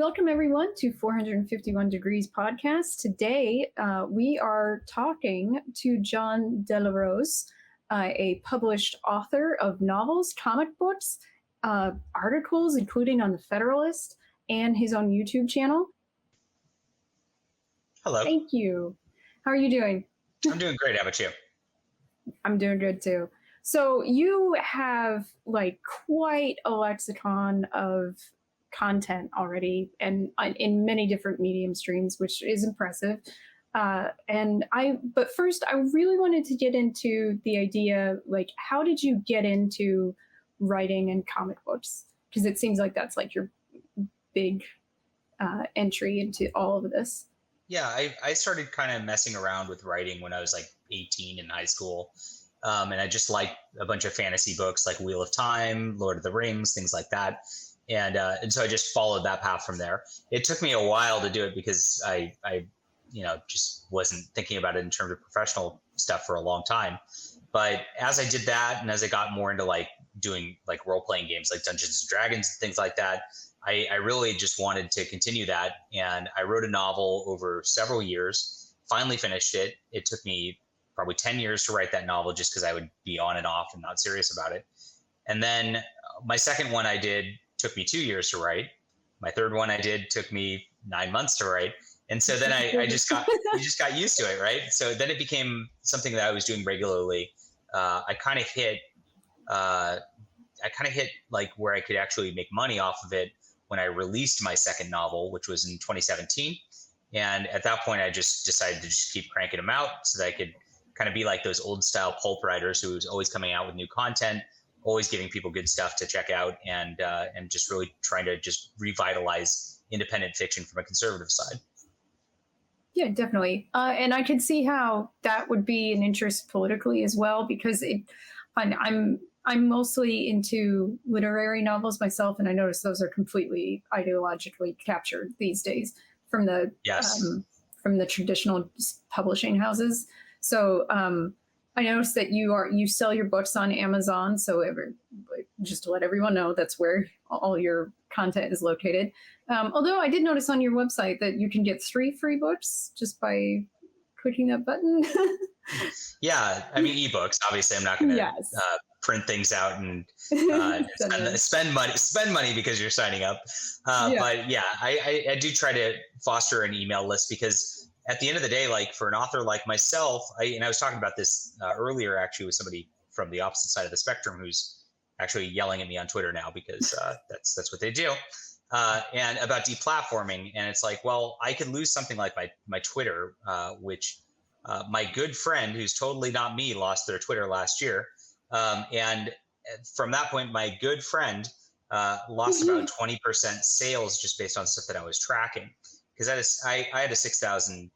Welcome, everyone, to 451 Degrees Podcast. Today, we are talking to Jon Del Arroz, a published author of novels, comic books, articles, including on The Federalist, and his own YouTube channel. Hello. Thank you. How are you doing? I'm doing great. How about you? I'm doing good, too. So you have, quite a lexicon of content already, and in many different medium streams, which is impressive. But first, I really wanted to get into the idea, how did you get into writing and comic books? Because it seems like that's your big entry into all of this. Yeah, I started kind of messing around with writing when I was 18 in high school. And I just liked a bunch of fantasy books like Wheel of Time, Lord of the Rings, things like that. And so I just followed that path from there. It took me a while to do it because I just wasn't thinking about it in terms of professional stuff for a long time. But as I did that, and as I got more into doing role-playing games like Dungeons and Dragons and things like that, I really just wanted to continue that. And I wrote a novel over several years, finally finished it. It took me probably 10 years to write that novel just because I would be on and off and not serious about it. And then my second one I did took me 2 years to write. My third one I did took me 9 months to write. And so then I just got used to it, right? So then it became something that I was doing regularly. I kind of hit where I could actually make money off of it when I released my second novel, which was in 2017. And at that point, I just decided to just keep cranking them out so that I could kind of be like those old style pulp writers who was always coming out with new content, always giving people good stuff to check out, and just really trying to just revitalize independent fiction from a conservative side. Yeah, definitely. And I could see how that would be an interest politically as well, because I'm mostly into literary novels myself, and I notice those are completely ideologically captured these days from the traditional publishing houses. So I noticed that you sell your books on Amazon. So just to let everyone know, that's where all your content is located. Although I did notice on your website that you can get 3 free books just by clicking that button. Yeah, I mean, ebooks. Obviously, I'm not going to print things out and spend money because you're signing up. But yeah, I do try to foster an email list because at the end of the day, for an author like myself, I was talking about this earlier actually with somebody from the opposite side of the spectrum who's actually yelling at me on Twitter now because that's what they do. And about deplatforming. And it's well, I could lose something like my Twitter, which my good friend, who's totally not me, lost their Twitter last year. And from that point, my good friend lost about 20% sales just based on stuff that I was tracking. Because I had a 6,000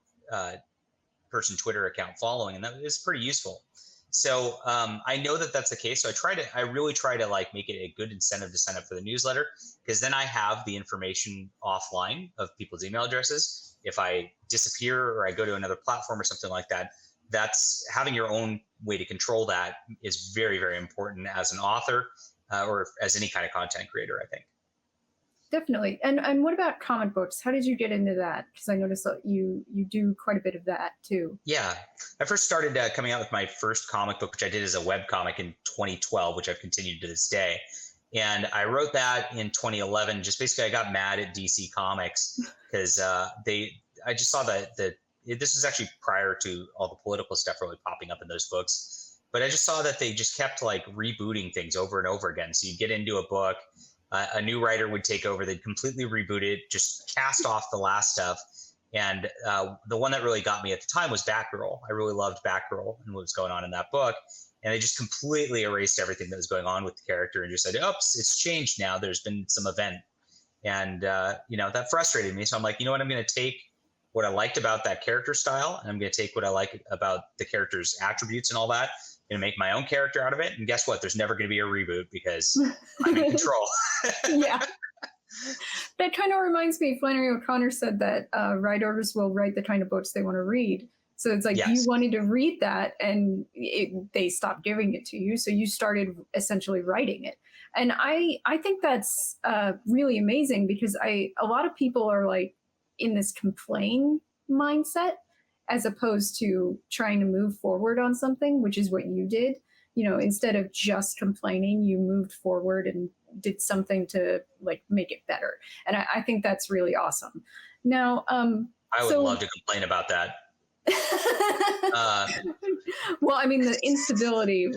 person Twitter account following, and that is pretty useful. So I know that that's the case. So I really try to make it a good incentive to sign up for the newsletter, because then I have the information offline of people's email addresses. If I disappear or I go to another platform or something like that, that's having your own way to control that is very, very important as an author or as any kind of content creator, I think. Definitely. And what about comic books? How did you get into that? Because I noticed that you do quite a bit of that too. Yeah. I first started coming out with my first comic book, which I did as a webcomic in 2012, which I've continued to this day. And I wrote that in 2011. Just basically, I got mad at DC Comics because I just saw that this was actually prior to all the political stuff really popping up in those books. But I just saw that they just kept rebooting things over and over again. So you get into a book, a new writer would take over, they'd completely reboot it, just cast off the last stuff. And the one that really got me at the time was Batgirl. I really loved Batgirl and what was going on in that book. And they just completely erased everything that was going on with the character and just said, oops, it's changed now. There's been some event. And, that frustrated me. So I'm like, you know what, I'm going to take what I liked about that character style, and I'm going to take what I like about the character's attributes and all that, and make my own character out of it. And guess what? There's never going to be a reboot because I'm in control. Yeah. That kind of reminds me, Flannery O'Connor said that writers will write the kind of books they want to read. So it's you wanted to read that and they stopped giving it to you. So you started essentially writing it. And I think that's really amazing, because a lot of people are like in this complain mindset, as opposed to trying to move forward on something, which is what you did. You know, instead of just complaining, you moved forward and did something to like make it better. And I think that's really awesome. Now, I would love to complain about that. Well, I mean, the instability,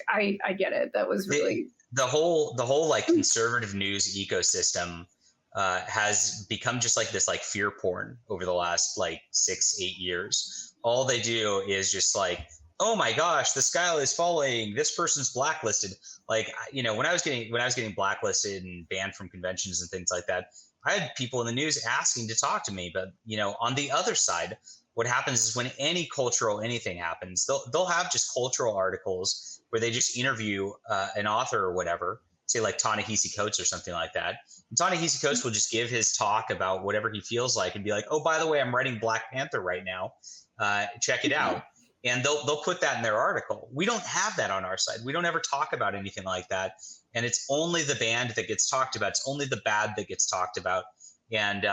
I get it. That was really the whole like conservative news ecosystem has become just like this like fear porn over the last like 6-8 years. All they do is just like, oh my gosh, the sky is falling, this person's blacklisted. Like, you know, when I was getting blacklisted and banned from conventions and things like that, I had people in the news asking to talk to me. But, you know, on the other side, what happens is when any cultural anything happens, they'll have just cultural articles where they just interview an author or whatever, say like Ta-Nehisi Coates or something like that. And Ta-Nehisi Coates will just give his talk about whatever he feels like and be like, oh, by the way, I'm writing Black Panther right now. Check it out. And they'll put that in their article. We don't have that on our side. We don't ever talk about anything like that. And it's only the band that gets talked about. It's only the bad that gets talked about. And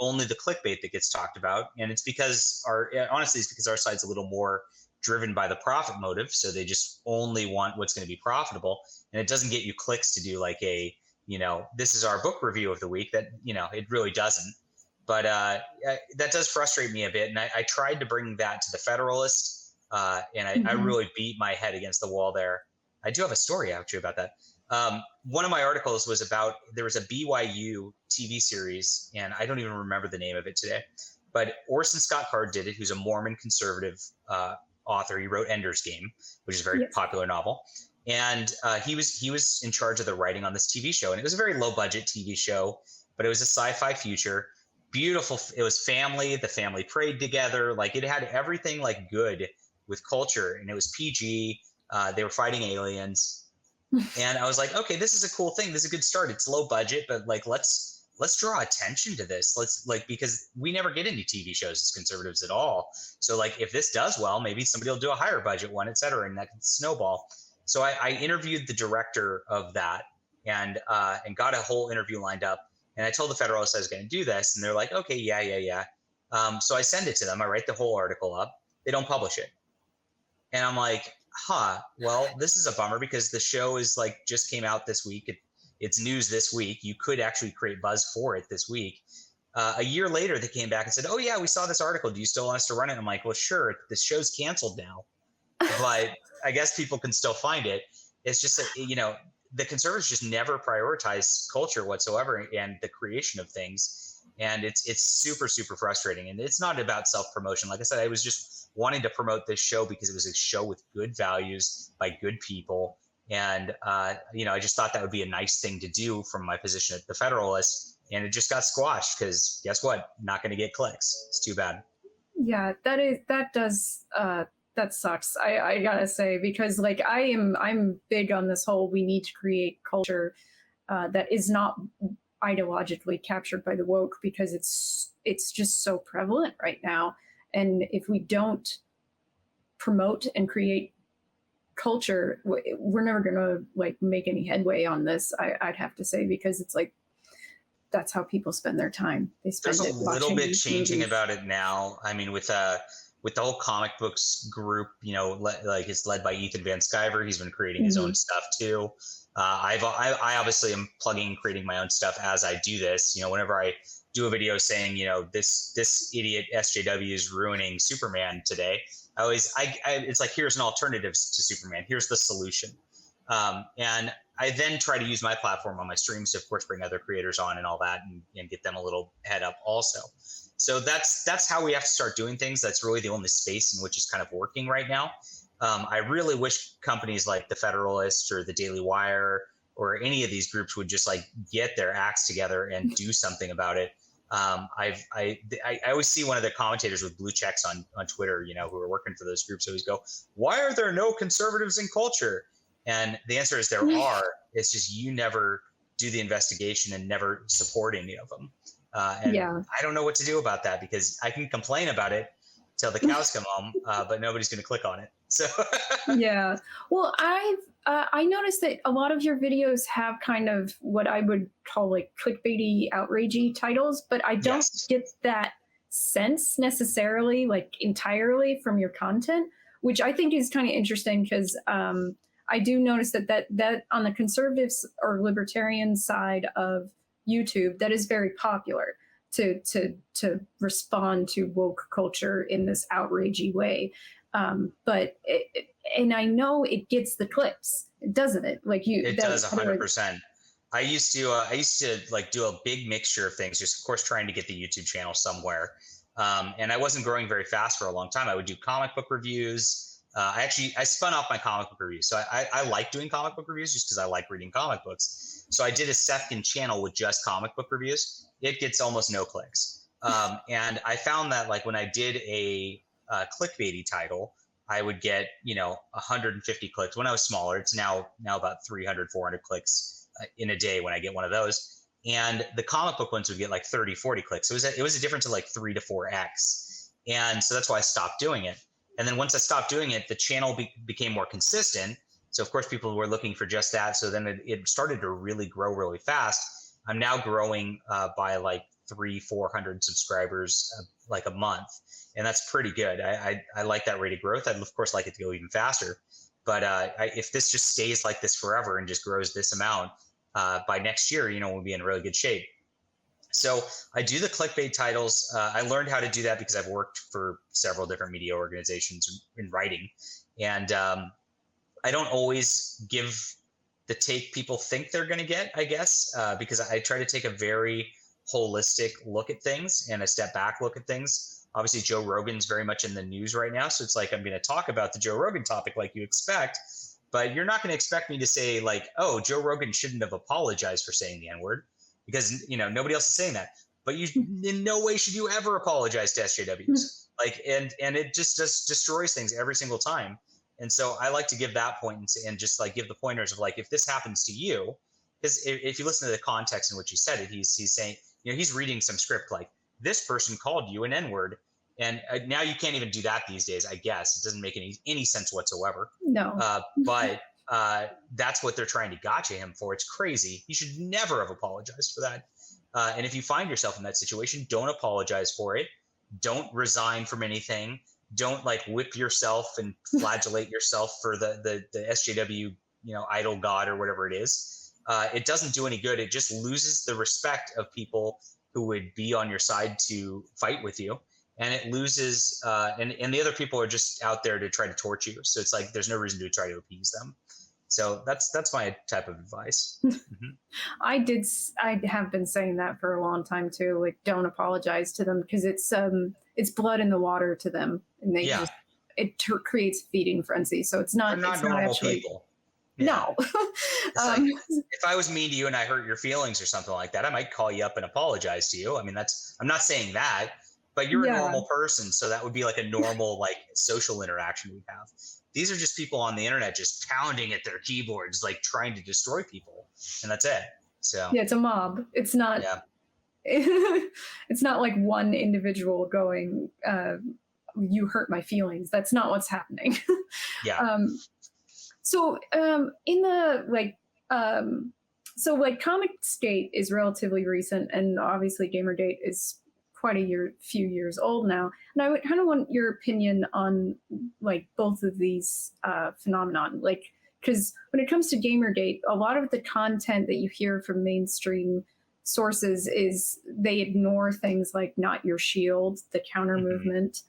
only the clickbait that gets talked about. And it's because honestly, it's because our side's a little more driven by the profit motive. So they just only want what's going to be profitable. And it doesn't get you clicks to do like a, you know, this is our book review of the week. That, you know, it really doesn't. But that does frustrate me a bit. And I tried to bring that to the Federalist. And I really beat my head against the wall there. I do have a story actually about that. One of my articles was about, there was a BYU TV series, and I don't even remember the name of it today, but Orson Scott Card did it, who's a Mormon conservative author. He wrote Ender's Game, which is a very popular novel. And he was in charge of the writing on this TV show. And it was a very low budget TV show, but it was a sci-fi future. Beautiful. It was family. The family prayed together. Like, it had everything like good with culture, and it was PG. They were fighting aliens. And I was like, okay, this is a cool thing. This is a good start. It's low budget, but like, let's draw attention to this. Let's like, because we never get any TV shows as conservatives at all. So like, if this does well, maybe somebody will do a higher budget one, et cetera, and that can snowball. So I interviewed the director of that and got a whole interview lined up. And I told the Federalist I was going to do this, and they're like, okay, yeah. So I send it to them. I write the whole article up. They don't publish it. And I'm like, well, this is a bummer, because the show is like just came out this week. It's news this week. You could actually create buzz for it this week. A year later, they came back and said, oh yeah, we saw this article. Do you still want us to run it? I'm like, well, sure. This show's canceled now, but I guess people can still find it. It's just that, you know, the conservatives just never prioritize culture whatsoever and the creation of things. And it's super, super frustrating. And it's not about self-promotion. Like I said, I was just wanting to promote this show because it was a show with good values by good people. And, you know, I just thought that would be a nice thing to do from my position at the Federalist. And it just got squashed because guess what? Not going to get clicks. It's too bad. Yeah, that sucks. I gotta say, because like I'm big on this whole, we need to create culture that is not ideologically captured by the woke, because it's just so prevalent right now. And if we don't promote and create culture, we're never gonna like make any headway on this. I'd have to say, because it's like, that's how people spend their time. They spend There's a little bit changing movies about it now. I mean, with the whole comic books group, you know, like it's led by Ethan Van Sciver. He's been creating his own stuff too. I obviously am plugging and creating my own stuff as I do this. You know, whenever I do a video saying, you know, this idiot SJW is ruining Superman today, it's like, here's an alternative to Superman. Here's the solution. And I then try to use my platform on my streams to, of course, bring other creators on and all that, and get them a little head up also. So that's how we have to start doing things. That's really the only space in which is kind of working right now. I really wish companies like the Federalist or the Daily Wire or any of these groups would just like get their acts together and do something about it. I always see one of the commentators with blue checks on Twitter, you know, who are working for those groups always go, why are there no conservatives in culture? And the answer is there are. It's just you never do the investigation and never support any of them. And I don't know what to do about that, because I can complain about it till the cows come home, but nobody's going to click on it. So yeah. Well, I noticed that a lot of your videos have kind of what I would call like clickbaity, outragey titles, but I don't get that sense necessarily, like entirely from your content, which I think is kind of interesting because I do notice that on the conservatives or libertarian side of YouTube, that is very popular to respond to woke culture in this outragey way. But and I know it gets the clicks, doesn't it? Like it does 100%. I used to like do a big mixture of things, just of course trying to get the YouTube channel somewhere. And I wasn't growing very fast for a long time. I would do comic book reviews. I spun off my comic book reviews. So I like doing comic book reviews just because I like reading comic books. So I did a second channel with just comic book reviews. It gets almost no clicks. And I found that like when I did a clickbaity title, I would get, 150 clicks. When I was smaller, it's now about 300, 400 clicks in a day when I get one of those. And the comic book ones would get like 30, 40 clicks. So it was a difference of like 3 to 4x. And so that's why I stopped doing it. And then once I stopped doing it, the channel became more consistent. So of course people were looking for just that. So then it started to really grow really fast. I'm now growing by like 300-400 subscribers like a month. And that's pretty good. I like that rate of growth. I'd of course like it to go even faster. But if this just stays like this forever and just grows this amount, by next year, we'll be in really good shape. So I do the clickbait titles. I learned how to do that because I've worked for several different media organizations in writing. And I don't always give the take people think they're going to get, I guess, because I try to take a very holistic look at things and a step back look at things. Obviously, Joe Rogan's very much in the news right now. So it's like, I'm going to talk about the Joe Rogan topic like you expect, but you're not going to expect me to say like, oh, Joe Rogan shouldn't have apologized for saying the N-word because, nobody else is saying that. But in no way should you ever apologize to SJWs. Like, and it just destroys things every single time. And so I like to give that point and just like give the pointers of like, if this happens to you, because if you listen to the context in which he said it, he's saying, he's reading some script like, this person called you an N-word. And now you can't even do that these days, I guess. It doesn't make any sense whatsoever. No. But that's what they're trying to gotcha him for. It's crazy. He should never have apologized for that. And if you find yourself in that situation, don't apologize for it. Don't resign from anything. Don't like whip yourself and flagellate yourself for the SJW, idol god or whatever it is. It doesn't do any good. It just loses the respect of people who would be on your side to fight with you. And it loses, and the other people are just out there to try to torch you. So it's like, there's no reason to try to appease them. So that's my type of advice. Mm-hmm. I have been saying that for a long time too. Like, don't apologize to them because it's blood in the water to them, and they it creates feeding frenzy. So it's not. They're not normal actually, people. Yeah. No. It's like, if I was mean to you and I hurt your feelings or something like that, I might call you up and apologize to you. I mean, I'm not saying that, but you're a normal person. So that would be like a normal, like social interaction we have. These are just people on the internet just pounding at their keyboards, like trying to destroy people. And that's it. So yeah, it's a mob. It's not, it's not like one individual going, you hurt my feelings. That's not what's happening. Yeah. So in the so ComicsGate is relatively recent, and obviously GamerGate is quite few years old now. And I would kind of want your opinion on like both of these phenomenon, like because when it comes to GamerGate, a lot of the content that you hear from mainstream sources is they ignore things like "Not Your Shield," the counter movement,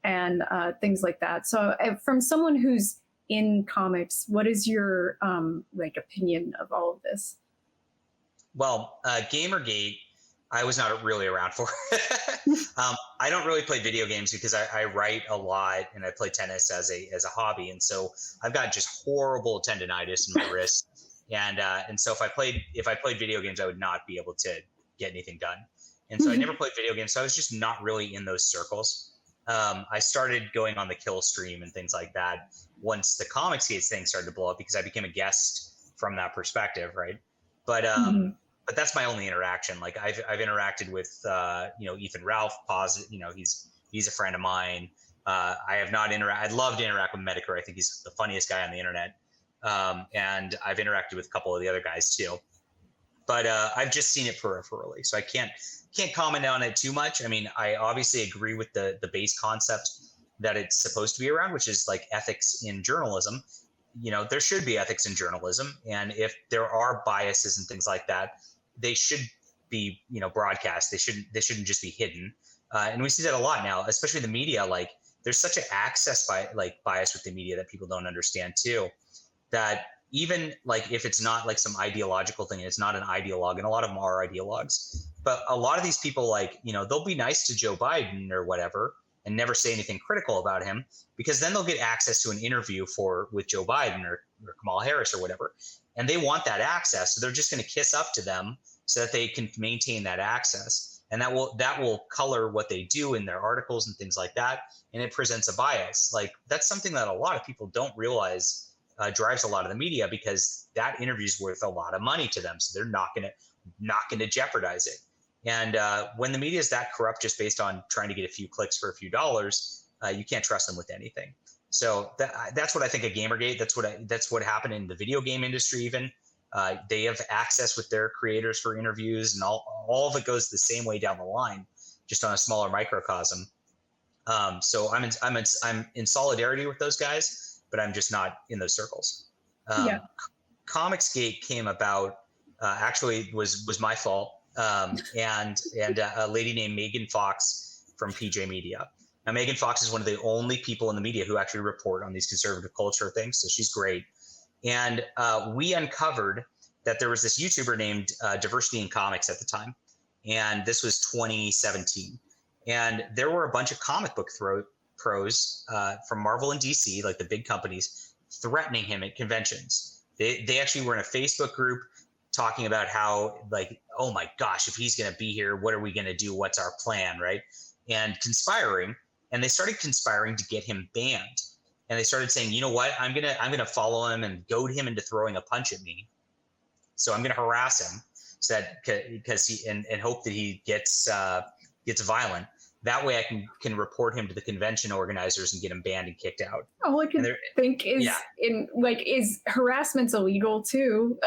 and things like that. So from someone who's in comics, what is your opinion of all of this? Well, GamerGate, I was not really around for. I don't really play video games because I write a lot and I play tennis as a hobby, and so I've got just horrible tendonitis in my wrist, and so if I played video games, I would not be able to get anything done, and so I never played video games. So I was just not really in those circles. I started going on the Kill stream and things like that once the ComicsGate thing started to blow up because I became a guest from that perspective, right? But that's my only interaction. Like I've interacted with Ethan Ralph. He's a friend of mine. I have not I'd love to interact with Medicare. I think he's the funniest guy on the internet. And I've interacted with a couple of the other guys too. But I've just seen it peripherally, so I can't comment on it too much. I mean, I obviously agree with the base concept that it's supposed to be around, which is like ethics in journalism. You know, there should be ethics in journalism, and if there are biases and things like that, they should be, you know, broadcast. They shouldn't just be hidden. And we see that a lot now, especially the media. Like, there's such an access bias with the media that people don't understand too. That even like if it's not like some ideological thing, it's not an ideologue, and a lot of them are ideologues. But a lot of these people, like, you know, they'll be nice to Joe Biden or whatever and never say anything critical about him, because then they'll get access to an interview with Joe Biden or Kamala Harris or whatever. And they want that access. So they're just going to kiss up to them so that they can maintain that access. And that will color what they do in their articles and things like that. And it presents a bias. Like, that's something that a lot of people don't realize drives a lot of the media, because that interview is worth a lot of money to them. So they're not going to jeopardize it. And when the media is that corrupt just based on trying to get a few clicks for a few dollars, you can't trust them with anything. So that's what I think of GamerGate. That's what happened in the video game industry even. They have access with their creators for interviews, and all of it goes the same way down the line, just on a smaller microcosm. So I'm in solidarity with those guys, but I'm just not in those circles. ComicsGate came about, actually was my fault. And a lady named Megan Fox from PJ Media. Now, Megan Fox is one of the only people in the media who actually report on these conservative culture things. So she's great. And we uncovered that there was this YouTuber named Diversity in Comics at the time. And this was 2017. And there were a bunch of comic book pros from Marvel and DC, like the big companies, threatening him at conventions. They actually were in a Facebook group talking about how, like, oh my gosh, if he's going to be here, what are we going to do? What's our plan, right? And conspiring. And they started conspiring to get him banned. And they started saying, you know what, I'm gonna follow him and goad him into throwing a punch at me. So I'm gonna harass him, so that because he and hope that he gets violent. That way I can report him to the convention organizers and get him banned and kicked out. All I can think is is harassment's illegal too.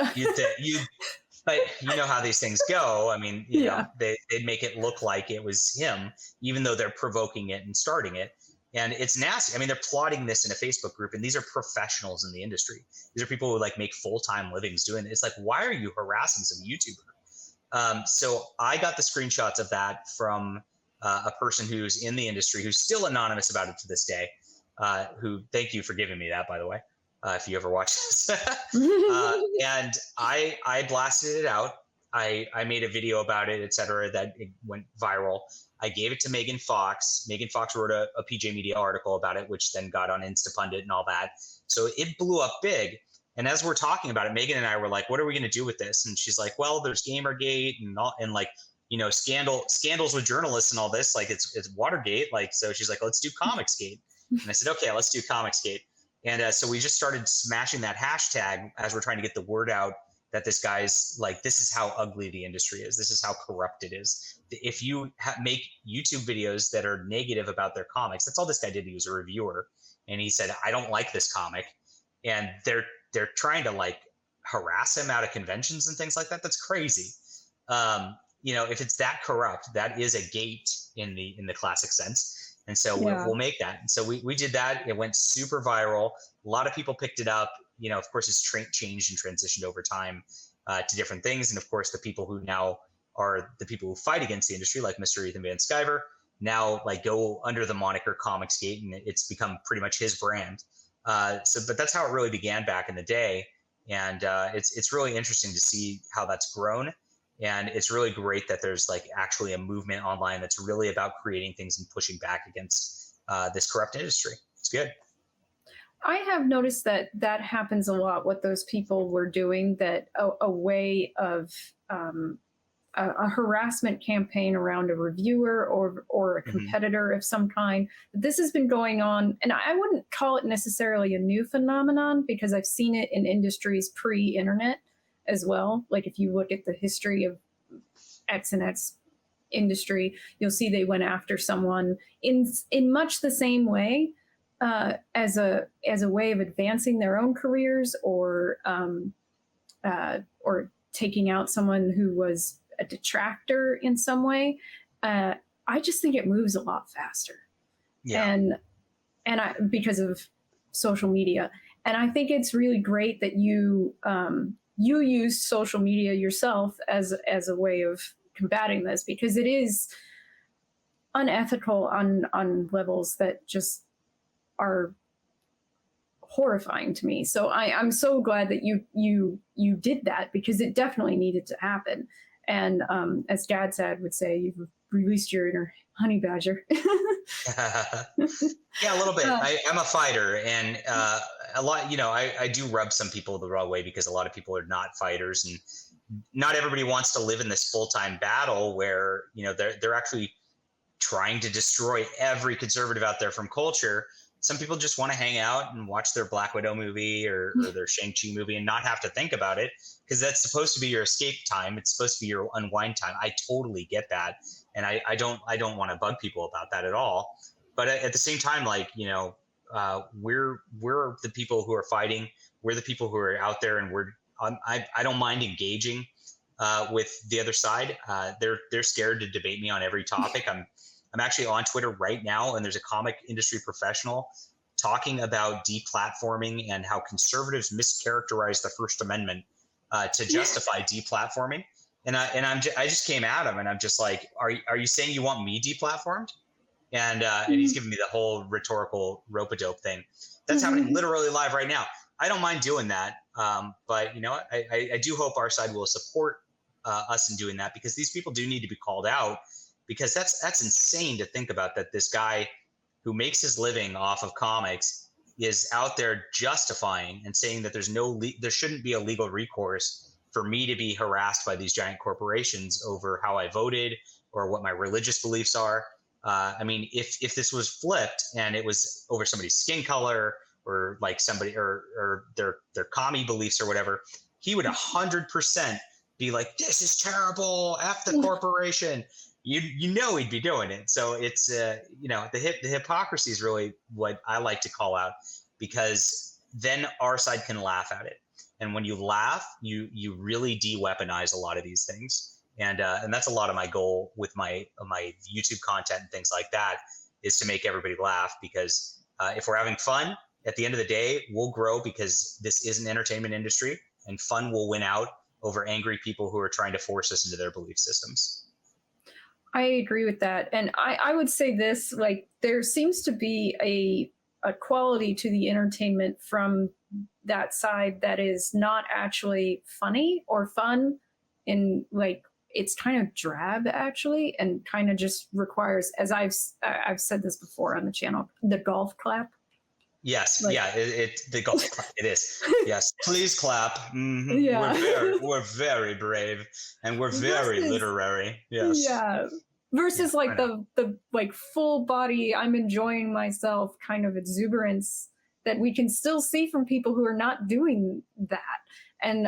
But you know how these things go. I mean, you know, they'd make it look like it was him, even though they're provoking it and starting it. And it's nasty. I mean, they're plotting this in a Facebook group, and these are professionals in the industry. These are people who like make full-time livings doing it. It's like, why are you harassing some YouTuber? So I got the screenshots of that from a person who's in the industry, who's still anonymous about it to this day. Who, thank you for giving me that, by the way, if you ever watch this. And I blasted it out. I made a video about it, etc. That it went viral. I gave it to Megan Fox. Megan Fox wrote a PJ Media article about it, which then got on Instapundit and all that. So it blew up big. And as we're talking about it, Megan and I were like, what are we going to do with this? And she's like, well, there's Gamergate and like, you know, scandals with journalists and all this. Like, it's Watergate. Like, so she's like, let's do ComicsGate. And I said, okay, let's do ComicsGate. And so we just started smashing that hashtag as we're trying to get the word out that this guy's like, this is how ugly the industry is. This is how corrupt it is. If you make YouTube videos that are negative about their comics, that's all this guy did. He was a reviewer, and he said, I don't like this comic. And they're trying to like harass him out of conventions and things like that. That's crazy. You know, if it's that corrupt, that is a gate in the classic sense. And so we'll make that. And so we did that. It went super viral. A lot of people picked it up. You know, of course, it's changed and transitioned over time to different things. And of course, the people who now are the people who fight against the industry, like Mr. Ethan Van Sciver, now like go under the moniker ComicsGate, and it's become pretty much his brand. But that's how it really began back in the day. And it's really interesting to see how that's grown. And it's really great that there's like actually a movement online that's really about creating things and pushing back against this corrupt industry. It's good. I have noticed that happens a lot, what those people were doing, that a way of a harassment campaign around a reviewer or a competitor of some kind. This has been going on, and I wouldn't call it necessarily a new phenomenon, because I've seen it in industries pre-internet as well. Like if you look at the history of X and X industry, you'll see they went after someone in much the same way, as a way of advancing their own careers, or taking out someone who was a detractor in some way. I just think it moves a lot faster, and because of social media. And I think it's really great that you use social media yourself as a way of combating this, because it is unethical on levels that just are horrifying to me. So I'm so glad that you did that, because it definitely needed to happen. And as Dad said would say, you've released your inner honey badger. Yeah, a little bit. I'm a fighter, and a lot, I do rub some people the wrong way, because a lot of people are not fighters, and not everybody wants to live in this full-time battle where, they're actually trying to destroy every conservative out there from culture. Some people just want to hang out and watch their Black Widow movie or their Shang-Chi movie and not have to think about it, because that's supposed to be your escape time. It's supposed to be your unwind time. I totally get that. And I don't want to bug people about that at all. But at the same time, we're the people who are fighting. We're the people who are out there, and I don't mind engaging with the other side. They're scared to debate me on every topic. I'm actually on Twitter right now, and there's a comic industry professional talking about deplatforming and how conservatives mischaracterize the First Amendment to justify deplatforming. And I just came at him, and I'm just like, are you saying you want me deplatformed? And he's giving me the whole rhetorical rope-a-dope thing. That's happening literally live right now. I don't mind doing that, but I do hope our side will support us in doing that, because these people do need to be called out. Because that's insane to think about, that this guy who makes his living off of comics is out there justifying and saying that there shouldn't be a legal recourse for me to be harassed by these giant corporations over how I voted or what my religious beliefs are. I mean, if this was flipped and it was over somebody's skin color or like somebody or their commie beliefs or whatever, he would 100% be like, this is terrible, F the corporation. He'd be doing it. So it's the hypocrisy is really what I like to call out, because then our side can laugh at it. And when you laugh, you really de-weaponize a lot of these things. And that's a lot of my goal with my YouTube content and things like that, is to make everybody laugh, because if we're having fun, at the end of the day, we'll grow, because this is an entertainment industry, and fun will win out over angry people who are trying to force us into their belief systems. I agree with that. And I would say this, like, there seems to be a quality to the entertainment from that side that is not actually funny or fun, in like, it's kind of drab actually, and kind of just requires, as I've said this before on the channel, the golf clap. Yes, the golf clap. It is. Yes, please clap. Mm-hmm. Yeah. We're very brave, and we're very literary. Yes. Yeah. Versus like the like full body, I'm enjoying myself kind of exuberance that we can still see from people who are not doing that. And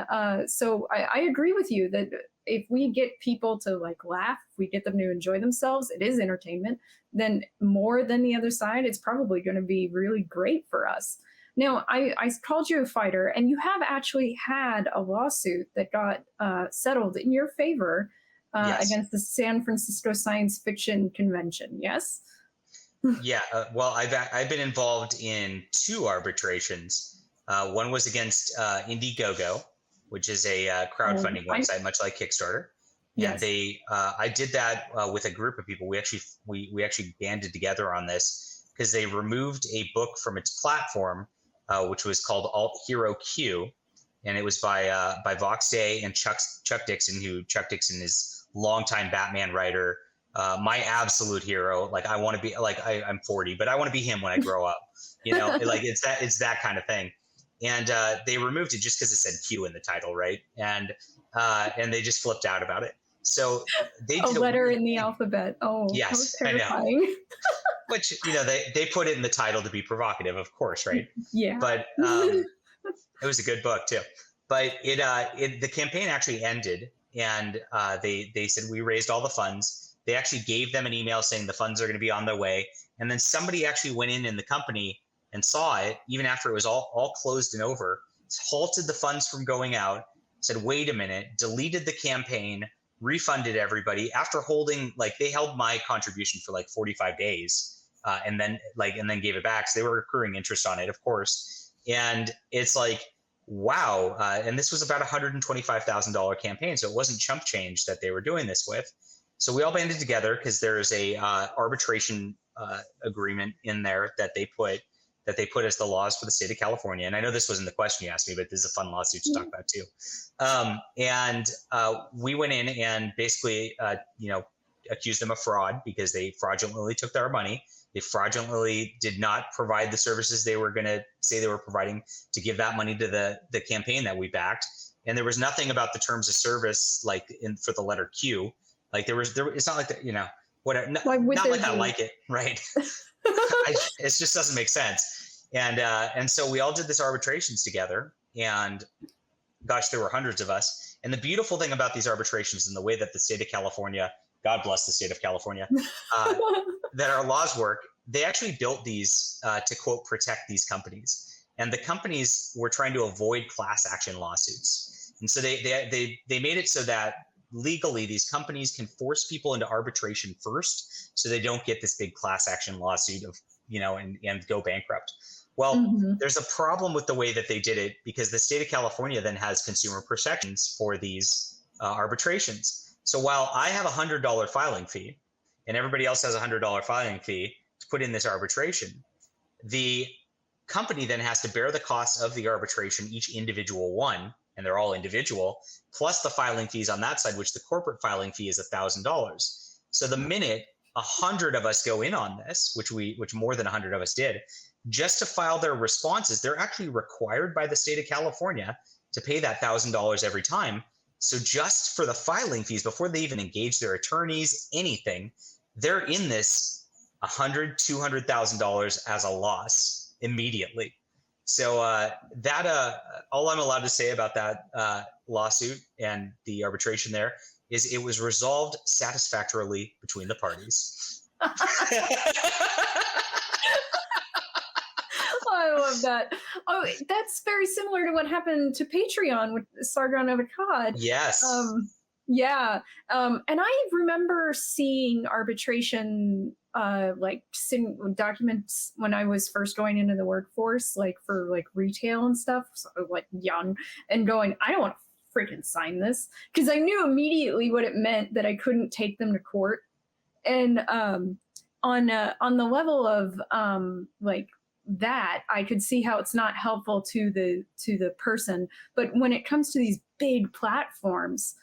so I agree with you that if we get people to like laugh, if we get them to enjoy themselves, it is entertainment, then more than the other side, it's probably going to be really great for us. Now, I called you a fighter, and you have actually had a lawsuit that got settled in your favor against the San Francisco Science Fiction Convention, yes? Yeah, well, I've been involved in 2 arbitrations. One was against Indiegogo, which is a crowdfunding website, much like Kickstarter. Yes. And I did that with a group of people. We actually banded together on this, because they removed a book from its platform, which was called Alt Hero Q, and it was by Vox Day and Chuck Dixon, Chuck Dixon is longtime Batman writer, my absolute hero. Like, I want to be like, I'm 40, but I want to be him when I grow up. Like it's that kind of thing. And they removed it just because it said Q in the title, right? And they just flipped out about it. So they did a letter in the alphabet. Oh, yes, I know. Which they put it in the title to be provocative, of course, right? Yeah. But it was a good book too. But the campaign actually ended, and they said we raised all the funds, They actually gave them an email saying the funds are going to be on their way. And then somebody actually went in the company and saw it, even after it was all closed and over, halted the funds from going out, said, wait a minute, deleted the campaign, refunded everybody after holding, like, they held my contribution for like 45 days and then gave it back. So they were accruing interest on it, of course. And it's like, wow. And this was about $125,000 campaign. So it wasn't chump change that they were doing this with. So we all banded together because there's a arbitration agreement in there that they put as the laws for the state of California. And I know this wasn't the question you asked me, but this is a fun lawsuit to talk about too. We went in and basically, accused them of fraud because they fraudulently took our money. They fraudulently did not provide the services they were going to say they were providing to give that money to the campaign that we backed. And there was nothing about the terms of service, like for the letter Q. Like it's not like that, whatever. Not like I like it, right? It just doesn't make sense. And so we all did this arbitrations together, and gosh, there were hundreds of us. And the beautiful thing about these arbitrations and the way that the state of California, God bless the state of California, that our laws work, they actually built these to, quote, protect these companies. And the companies were trying to avoid class action lawsuits. And so they made it so that legally these companies can force people into arbitration first, so they don't get this big class action lawsuit of, and go bankrupt. Well, there's a problem with the way that they did it, because the state of California then has consumer protections for these arbitrations. So while I have $100 filing fee and everybody else has $100 filing fee to put in this arbitration, the company then has to bear the cost of the arbitration, each individual one, and they're all individual, plus the filing fees on that side, which the corporate filing fee is $1,000. So the minute 100 of us go in on this, which more than 100 of us did, just to file their responses, they're actually required by the state of California to pay that $1,000 every time. So just for the filing fees, before they even engage their attorneys, anything, they're in this $100,000, $200,000 as a loss immediately. So all I'm allowed to say about that lawsuit and the arbitration there is it was resolved satisfactorily between the parties. I love that. Oh, that's very similar to what happened to Patreon with Sargon of Akkad. Yes. And I remember seeing arbitration documents when I was first going into the workforce, like for like retail and stuff, so like young, and going, I don't want to freaking sign this, because I knew immediately what it meant that I couldn't take them to court. And on the level of that, I could see how it's not helpful to the person. But when it comes to these big platforms,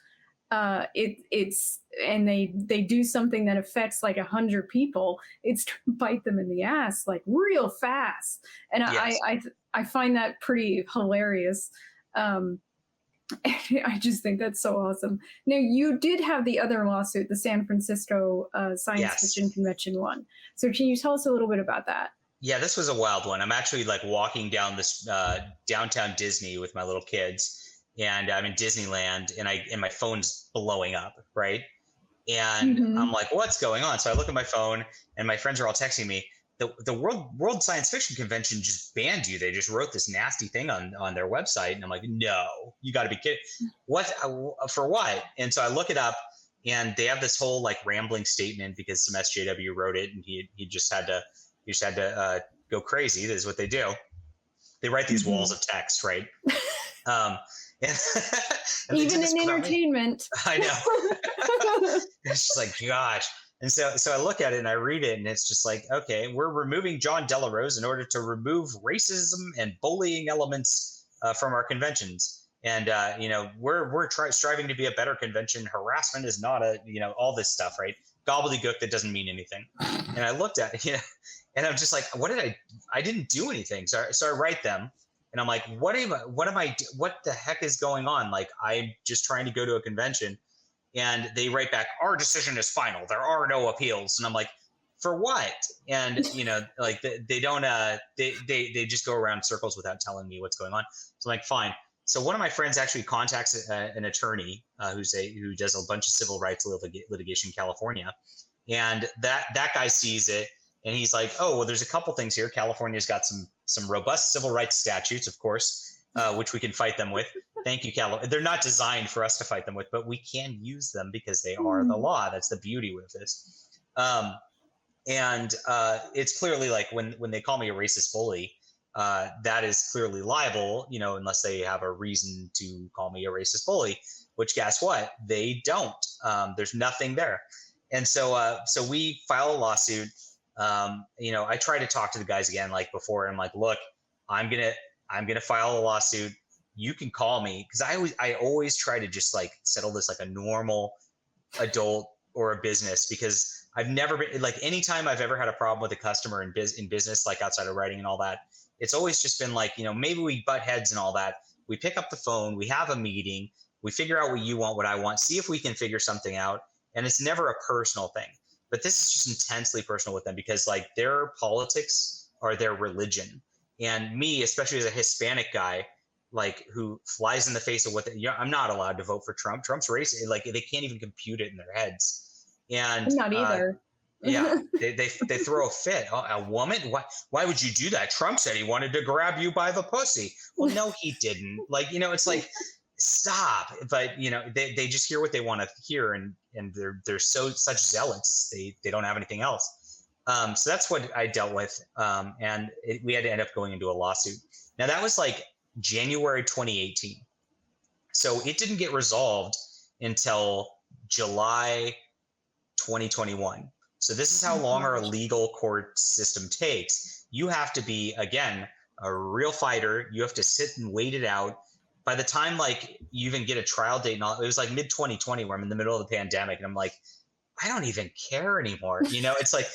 it's and they do something that affects like 100 people, it's to bite them in the ass like real fast. And yes. I find that pretty hilarious. I just think that's so awesome. Now, you did have the other lawsuit, the San Francisco Science Fiction Convention one. So can you tell us a little bit about that? Yeah, this was a wild one. I'm actually like walking down this downtown Disney with my little kids, and I'm in Disneyland, and my phone's blowing up, right? And I'm like, what's going on? So I look at my phone, and my friends are all texting me. The World Science Fiction Convention just banned you. They just wrote this nasty thing on their website, and I'm like, no, you got to be kidding! What for what? And so I look it up, and they have this whole like rambling statement because some SJW wrote it, and he just had to go crazy. This is what they do. They write these walls of text, right? And even in entertainment. I know. It's just like, gosh. And so I look at it and I read it, and it's just like, okay, we're removing Jon Del Arroz in order to remove racism and bullying elements from our conventions. And, we're striving to be a better convention. Harassment is not all this stuff, right? Gobbledygook that doesn't mean anything. And I looked at it, and I'm just like, I didn't do anything. So I write them, and I'm like, what the heck is going on? Like, I'm just trying to go to a convention. And they write back, our decision is final. There are no appeals. And I'm like, for what? And, like they don't, they just go around in circles without telling me what's going on. So I'm like, fine. So one of my friends actually contacts an attorney who does a bunch of civil rights litigation in California, and that guy sees it, and he's like, oh, well, there's a couple things here. California's got some robust civil rights statutes, of course, which we can fight them with. Thank you, California. They're not designed for us to fight them with, but we can use them because they are the law. That's the beauty with this. And it's clearly like when they call me a racist bully, that is clearly liable, unless they have a reason to call me a racist bully, which guess what? They don't. There's nothing there. And so we file a lawsuit. I try to talk to the guys again, like before. I'm like, look, I'm gonna file a lawsuit. You can call me, because I always try to just like settle this like a normal adult or a business, because I've never been like, anytime I've ever had a problem with a customer in business, like outside of writing and all that, it's always just been like, maybe we butt heads and all that. We pick up the phone, we have a meeting, we figure out what you want, what I want, see if we can figure something out. And it's never a personal thing. But this is just intensely personal with them, because like their politics are their religion. And me, especially as a Hispanic guy, like who flies in the face of I'm not allowed to vote for Trump. Trump's racist. Like they can't even compute it in their heads. And I'm not either. Yeah, they throw a fit. Oh, a woman? Why would you do that? Trump said he wanted to grab you by the pussy. Well, no, he didn't. Like, it's like, stop. But they just hear what they want to hear, and they're such zealots. They don't have anything else. So that's what I dealt with, and we had to end up going into a lawsuit. Now that was like January 2018, so it didn't get resolved until July 2021. So this is how long our legal court system takes. You have to be, again, a real fighter. You have to sit and wait it out. By the time like you even get a trial date and all, it was like mid 2020 where I'm in the middle of the pandemic, and I'm like, I don't even care anymore. It's like,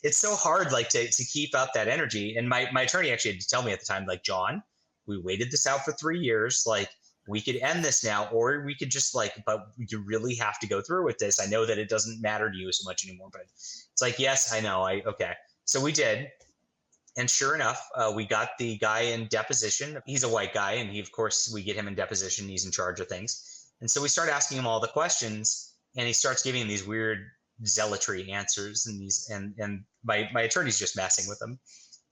it's so hard like to keep up that energy. And my attorney actually had to tell me at the time, like, John, we waited this out for 3 years. Like, we could end this now, or we could just like, but you really have to go through with this. I know that it doesn't matter to you so much anymore, but it's like, yes, I know. Okay. So we did. And sure enough, we got the guy in deposition. He's a white guy. And of course, we get him in deposition. He's in charge of things. And so we start asking him all the questions, and he starts giving these weird zealotry answers. And my attorney's just messing with him.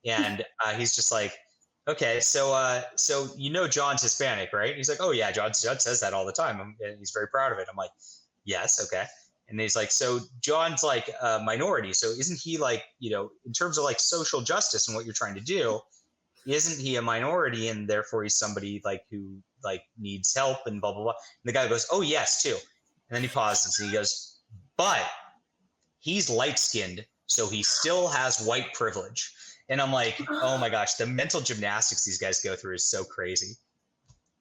And he's just like, okay, so John's Hispanic, right? He's like, oh yeah, John says that all the time. And he's very proud of it. I'm like, yes, okay. And he's like, so John's like a minority. So isn't he like, in terms of like social justice and what you're trying to do, isn't he a minority, and therefore he's somebody like who like needs help and blah, blah, blah. And the guy goes, oh yes, too. And then he pauses and he goes, but he's light-skinned, so he still has white privilege. And I'm like, oh my gosh, the mental gymnastics these guys go through is so crazy.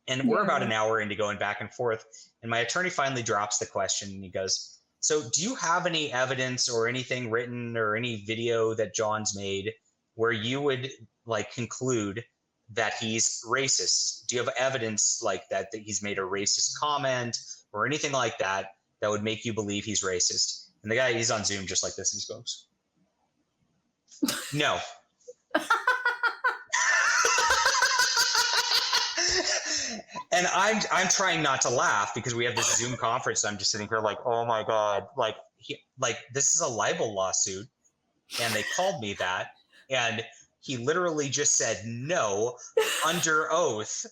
And we're about an hour into going back and forth. And my attorney finally drops the question, and he goes, so do you have any evidence or anything written or any video that John's made where you would like conclude that he's racist? Do you have evidence like that he's made a racist comment or anything like that would make you believe he's racist? And the guy, he's on Zoom just like this, and he goes, no. And I'm trying not to laugh because we have this Zoom conference. I'm just sitting here like, oh my God, like this is a libel lawsuit, and they called me that, and he literally just said no under oath.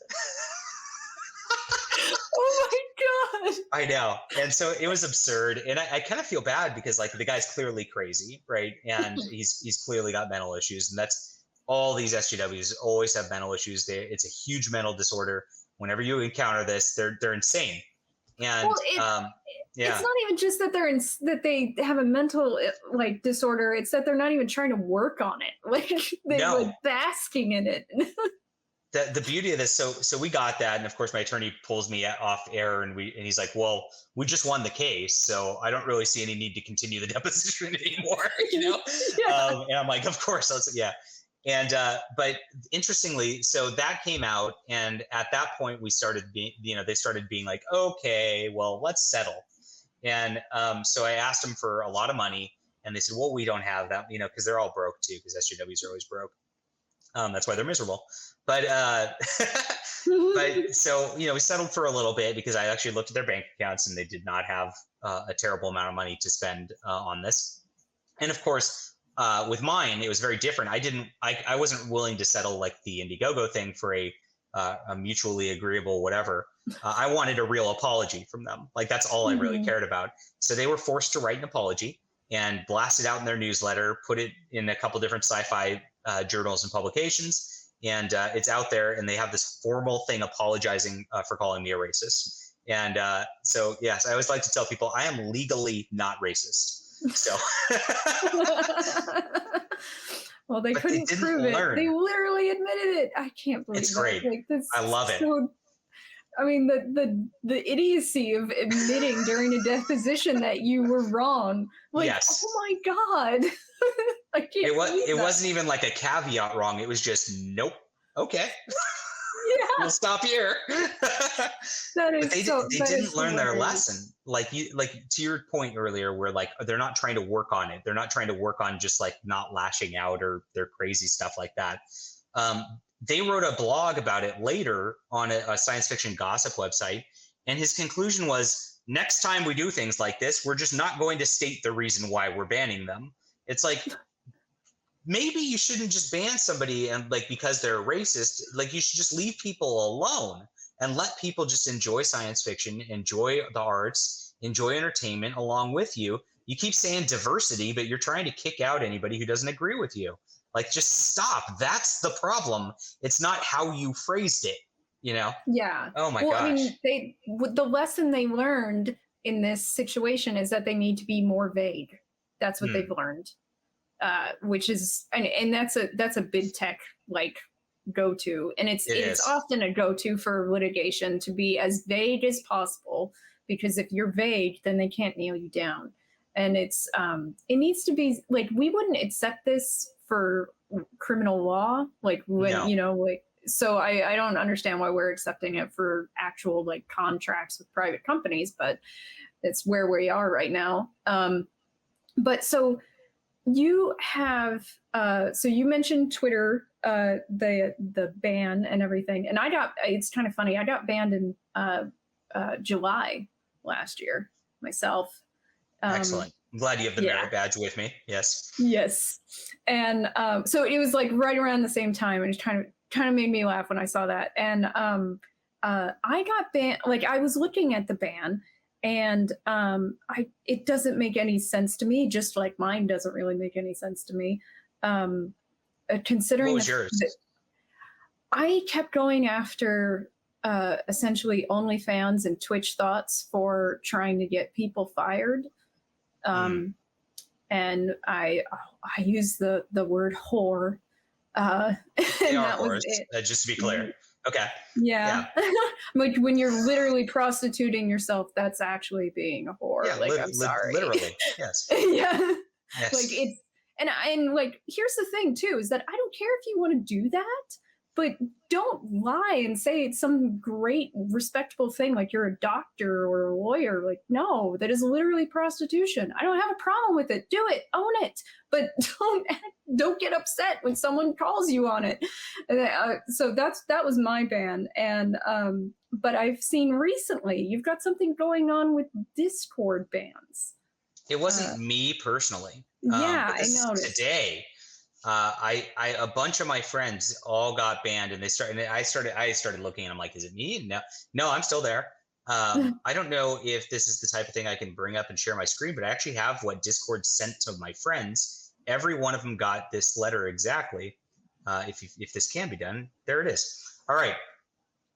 Oh my God. I know. And so it was absurd. And I kind of feel bad because like the guy's clearly crazy, right? And he's clearly got mental issues. And that's all these SJWs always have mental issues. It's a huge mental disorder. Whenever you encounter this, they're insane. And it's not even just that that they have a mental like disorder. It's that they're not even trying to work on it. Like they're like basking in it. The beauty of this, so we got that, and of course my attorney pulls me off air, and he's like, well, we just won the case, so I don't really see any need to continue the deposition anymore, Yeah. And I'm like, of course, yeah. And but interestingly, so that came out, and at that point we started being, they started being like, okay, well, let's settle. And so I asked them for a lot of money, and they said, well, we don't have that, because they're all broke too, because SJWs are always broke. That's why they're miserable. But but so, we settled for a little bit because I actually looked at their bank accounts and they did not have a terrible amount of money to spend on this. And of course, with mine, it was very different. I wasn't willing to settle like the Indiegogo thing for a mutually agreeable whatever. I wanted a real apology from them. Like that's all I really cared about. So they were forced to write an apology and blast it out in their newsletter, put it in a couple different sci-fi journals and publications. And it's out there, and they have this formal thing apologizing for calling me a racist. And so, yes, I always like to tell people I am legally not racist. So, well, they couldn't prove it. They literally admitted it. I can't believe it's great. Like, I love it. I mean, the idiocy of admitting during a deposition that you were wrong. Like, yes. Oh my God. I can't. It wasn't even like a caveat wrong. It was just nope. Okay. Yeah. We'll stop here. That is. But they didn't learn their lesson. Like to your point earlier, where like they're not trying to work on it. They're not trying to work on just like not lashing out or their crazy stuff like that. They wrote a blog about it later on a science fiction gossip website. And his conclusion was, next time we do things like this, we're just not going to state the reason why we're banning them. It's like, maybe you shouldn't just ban somebody and like because they're racist. Like you should just leave people alone and let people just enjoy science fiction, enjoy the arts, enjoy entertainment along with you. You keep saying diversity, but you're trying to kick out anybody who doesn't agree with you. Like, just stop. That's the problem. It's not how you phrased it, Yeah. Oh my gosh. I mean, the lesson they learned in this situation is that they need to be more vague. That's what they've learned, which is, and that's a big tech like go-to, and it's often a go-to for litigation to be as vague as possible, because if you're vague, then they can't nail you down. And it needs to be like, we wouldn't accept this for criminal law, like when so I don't understand why we're accepting it for actual like contracts with private companies, but it's where we are right now. But so you have so you mentioned Twitter, the ban and everything, and it's kind of funny, I got banned in July last year myself. Excellent. I'm glad you have the merit badge with me. Yes. Yes. And so it was like right around the same time, and it kind of made me laugh when I saw that. And I got banned. Like, I was looking at the ban, and it doesn't make any sense to me. Just like mine doesn't really make any sense to me. Considering what was yours? I kept going after essentially OnlyFans and Twitch Thoughts for trying to get people fired. And I use the word whore. And that was it. Just to be clear. Okay. Yeah. Like, when you're literally prostituting yourself, that's actually being a whore. Yeah, like, I'm sorry. Literally. Yes. Yeah. Yes. Like, it's, and like, here's the thing too, is that I don't care if you want to do that, but don't lie and say it's some great respectable thing, like you're a doctor or a lawyer. Like, no, that is literally prostitution. I don't have a problem with it. Do it, own it, but don't get upset when someone calls you on it. So that was my ban. And but I've seen recently you've got something going on with Discord bans. It wasn't me personally. Yeah, I noticed today. A bunch of my friends all got banned, and I started looking, and I'm like, is it me? No, I'm still there. I don't know if this is the type of thing I can bring up and share my screen, but I actually have what Discord sent to my friends. Every one of them got this letter exactly. If this can be done, there it is. All right,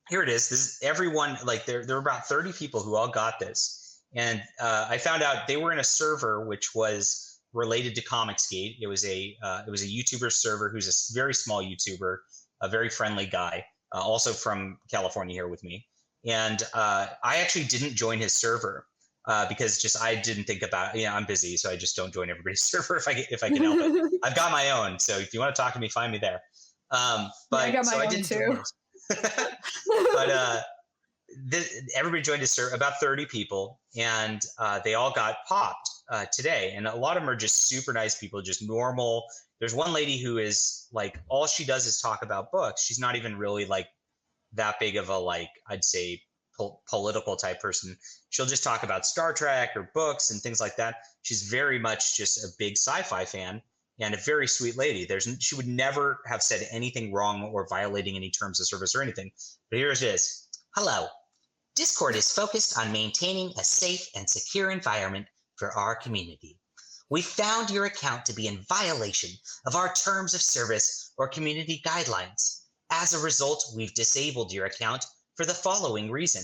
here it is. This is everyone. Like, there were about 30 people who all got this, and I found out they were in a server which was related to ComicsGate. It was a YouTuber server who's a very small YouTuber, a very friendly guy, also from California here with me. And I actually didn't join his server because I didn't think about, I'm busy, so I just don't join everybody's server if I can help it. I've got my own, so if you want to talk to me, find me there. But I got my own too. But everybody joined his server, about 30 people, and they all got popped today. And a lot of them are just super nice people, just normal, there's one lady who is like, all she does is talk about books. She's not even really like that big of a, like, I'd say political type person. She'll just talk about Star Trek or books and things like that. She's very much just a big sci-fi fan and a very sweet lady. She would never have said anything wrong or violating any terms of service or anything. But here it is. Hello. Discord is focused on maintaining a safe and secure environment for our community. We found your account to be in violation of our terms of service or community guidelines. As a result, we've disabled your account for the following reason.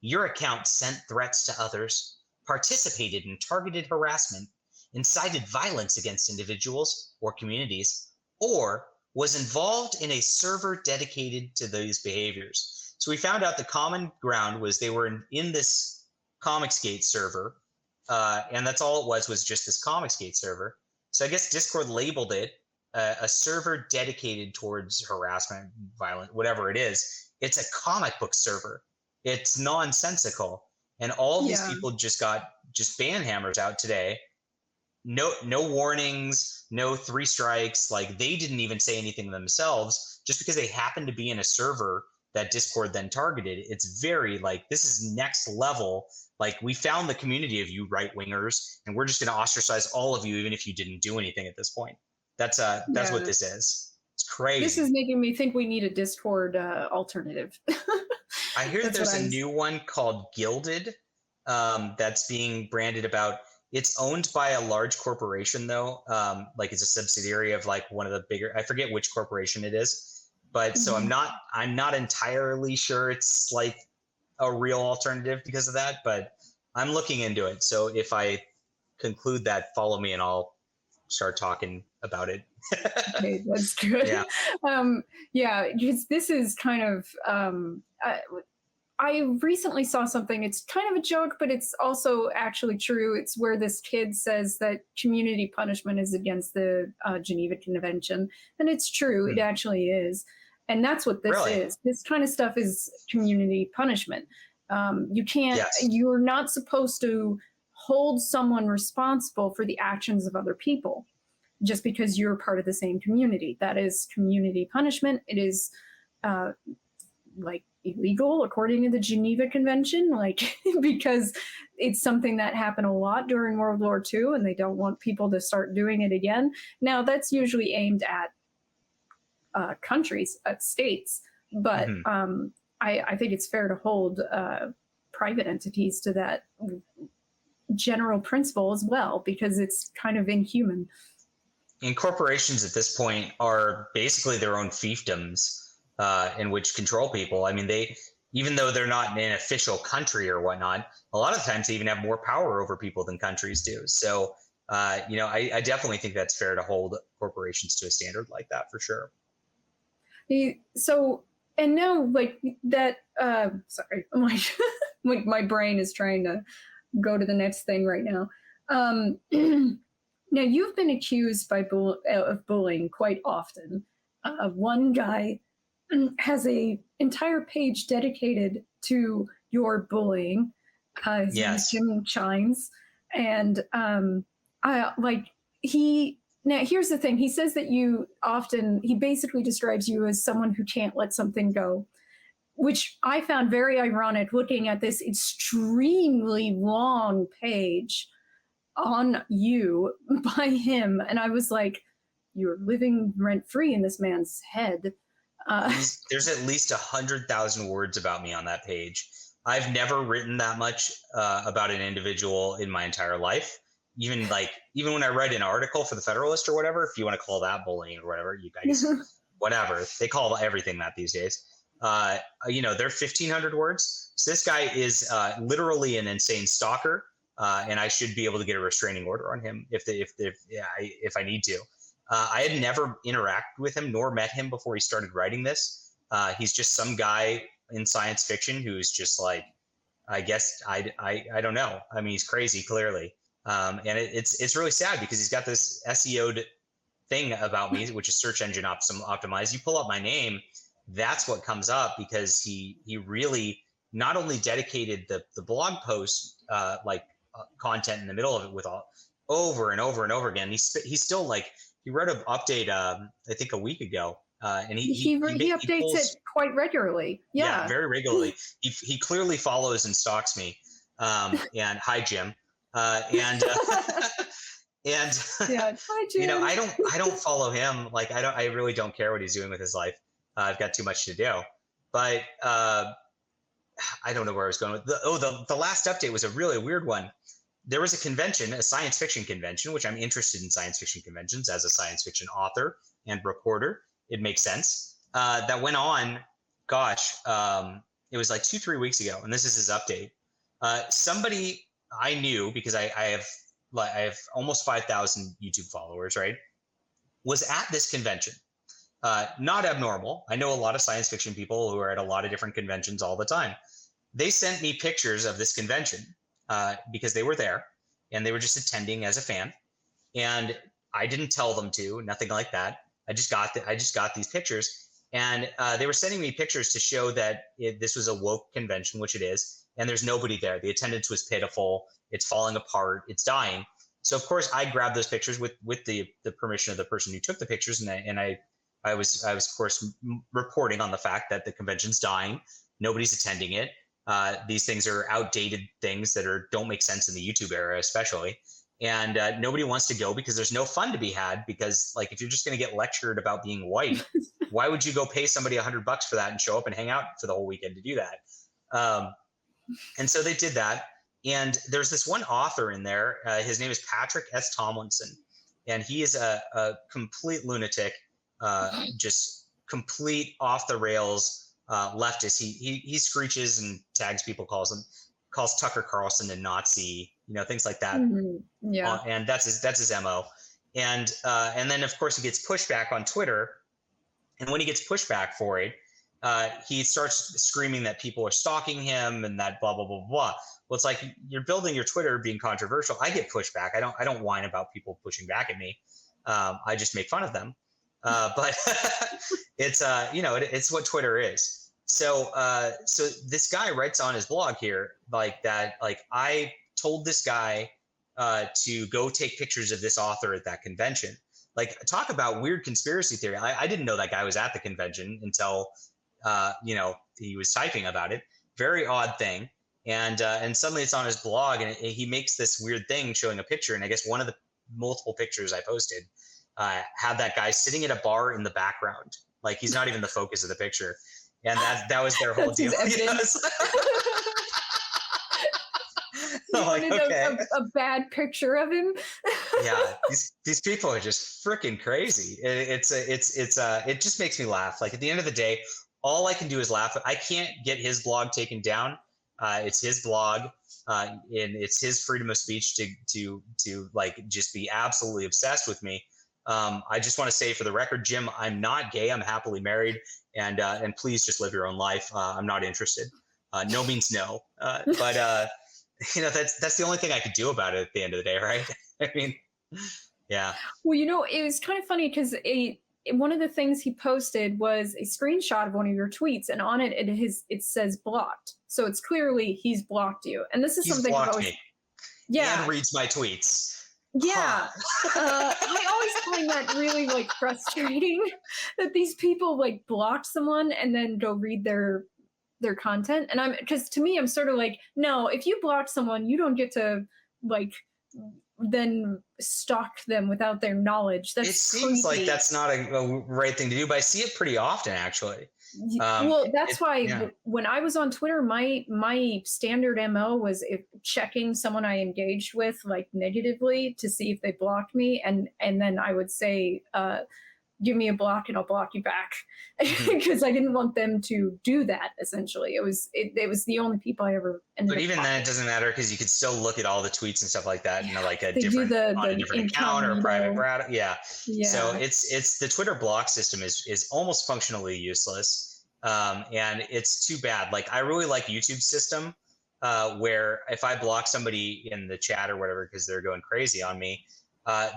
Your account sent threats to others, participated in targeted harassment, incited violence against individuals or communities, or was involved in a server dedicated to those behaviors. So we found out the common ground was they were in this ComicsGate server, and that's all it was just this ComicsGate server. So I guess Discord labeled it a server dedicated towards harassment, violence, whatever it is. It's a comic book server. It's nonsensical. And all these people just got ban hammers out today. No warnings, no 3 strikes. Like, they didn't even say anything themselves, just because they happened to be in a server that Discord then targeted. It's very, like, this is next level. Like, we found the community of you right-wingers, and we're just going to ostracize all of you, even if you didn't do anything at this point. That's what this is. It's crazy. This is making me think we need a Discord alternative. I hear there's a new one called Gilded that's being branded about. It's owned by a large corporation, though. Like, it's a subsidiary of like one of the bigger. I forget which corporation it is, but so I'm not entirely sure it's like a real alternative because of that. But I'm looking into it. So if I conclude that, follow me, and I'll start talking about it. Okay, that's good. Because this is kind of I recently saw something. It's kind of a joke, but it's also actually true. It's where this kid says that community punishment is against the Geneva Convention, and it's true. It actually is, and that's what this is. This kind of stuff is community punishment. You can't. You're not supposed to hold someone responsible for the actions of other people just because you're part of the same community. That is community punishment. It is like illegal according to the Geneva Convention, like, because it's something that happened a lot during World War II, and they don't want people to start doing it again. Now, that's usually aimed at countries, at states, but I think it's fair to hold private entities to that general principle as well, because it's kind of inhuman. And corporations at this point are basically their own fiefdoms in which control people. I mean, even though they're not in an official country or whatnot, a lot of times they even have more power over people than countries do. So, I definitely think that's fair to hold corporations to a standard like that, for sure. So, and now, like, that, sorry, I'm like my brain is trying to go to the next thing right now. Now, you've been accused of bullying quite often. One guy has a entire page dedicated to your bullying. His name is Jim Chines, and now here's the thing. He says that he basically describes you as someone who can't let something go, which I found very ironic looking at this extremely long page on you by him. And I was like, you're living rent-free in this man's head. There's at least 100,000 words about me on that page. I've never written that much about an individual in my entire life. Even when I write an article for the Federalist or whatever, if you want to call that bullying or whatever, you guys, whatever, they call everything that these days. They're 1,500 words. So this guy is literally an insane stalker, and I should be able to get a restraining order on him if I need to. I had never interacted with him nor met him before he started writing this. He's just some guy in science fiction who's just like, I guess I don't know. I mean, he's crazy, clearly. And it's really sad because he's got this SEO'd thing about me, which is search engine optimized. You pull up my name, that's what comes up, because he really not only dedicated the blog post content in the middle of it with all over and over and over again. He's still like wrote an update, I think a week ago, and he updates it quite regularly. Yeah, very regularly. He clearly follows and stalks me. And hi, Jim. And and yeah, hi, Jim. You know, I don't follow him. Like I really don't care what he's doing with his life. I've got too much to do. But I don't know where I was going with the last update was a really weird one. There was a convention, a science fiction convention, which I'm interested in science fiction conventions as a science fiction author and reporter. It makes sense. That went on, gosh, it was like 2-3 weeks ago, and this is his update. Somebody I knew, because I have almost 5,000 YouTube followers, right, was at this convention. Not abnormal. I know a lot of science fiction people who are at a lot of different conventions all the time. They sent me pictures of this convention because they were there and they were just attending as a fan. And I didn't tell them to, nothing like that. I just got these pictures, and they were sending me pictures to show that this was a woke convention, which it is, and there's nobody there. The attendance was pitiful. It's falling apart. It's dying. So of course I grabbed those pictures with the permission of the person who took the pictures, and I was of course reporting on the fact that the convention's dying. Nobody's attending it. These things are outdated things that don't make sense in the YouTube era, especially. And nobody wants to go because there's no fun to be had. Because like, if you're just going to get lectured about being white, why would you go pay somebody $100 for that and show up and hang out for the whole weekend to do that? And so they did that. And there's this one author in there. His name is Patrick S. Tomlinson, and he is a complete lunatic, just complete off the rails leftist. He screeches and tags people, calls Tucker Carlson a Nazi, things like that. Mm-hmm. Yeah. And that's his MO. And then of course he gets pushback on Twitter. And when he gets pushback for it, he starts screaming that people are stalking him and that blah, blah, blah, blah. Well, it's like, you're building your Twitter being controversial. I get pushback. I don't whine about people pushing back at me. I just make fun of them. But it's, it's what Twitter is. So this guy writes on his blog here, like that, like, I told this guy to go take pictures of this author at that convention. Like, talk about weird conspiracy theory. I didn't know that guy was at the convention until, he was typing about it. Very odd thing. And suddenly it's on his blog, and he makes this weird thing showing a picture. And I guess one of the multiple pictures I posted had that guy sitting at a bar in the background. Like, he's not even the focus of the picture. And that was their whole deal. I'm like, okay. a bad picture of him. Yeah, these people are just freaking crazy. It just makes me laugh. Like, at the end of the day, all I can do is laugh. I can't get his blog taken down. It's his blog, and it's his freedom of speech to like just be absolutely obsessed with me. I just want to say, for the record, Jim, I'm not gay. I'm happily married, and please just live your own life. I'm not interested. No means no. But that's the only thing I could do about it at the end of the day, right? I mean, yeah. Well, it was kind of funny because one of the things he posted was a screenshot of one of your tweets, and on it it says blocked. So it's clearly he's blocked you. And this is he's something blocked me. Yeah. And reads my tweets. Yeah. I always find that really like frustrating that these people like block someone and then go read their content. And because to me, I'm sort of like, no, if you block someone, you don't get to like then stalk them without their knowledge. It seems like that's not a right thing to do, but I see it pretty often, actually. Well, that's why when I was on Twitter, my standard MO was checking someone I engaged with like negatively to see if they blocked me, and then I would say, give me a block and I'll block you back, because I didn't want them to do that. Essentially, it was the only people I ever ended. But even then, it doesn't matter, because you could still look at all the tweets and stuff like that, like a different account or a private browser. Yeah. So it's the Twitter block system is almost functionally useless, and it's too bad. Like, I really like YouTube's system, where if I block somebody in the chat or whatever because they're going crazy on me,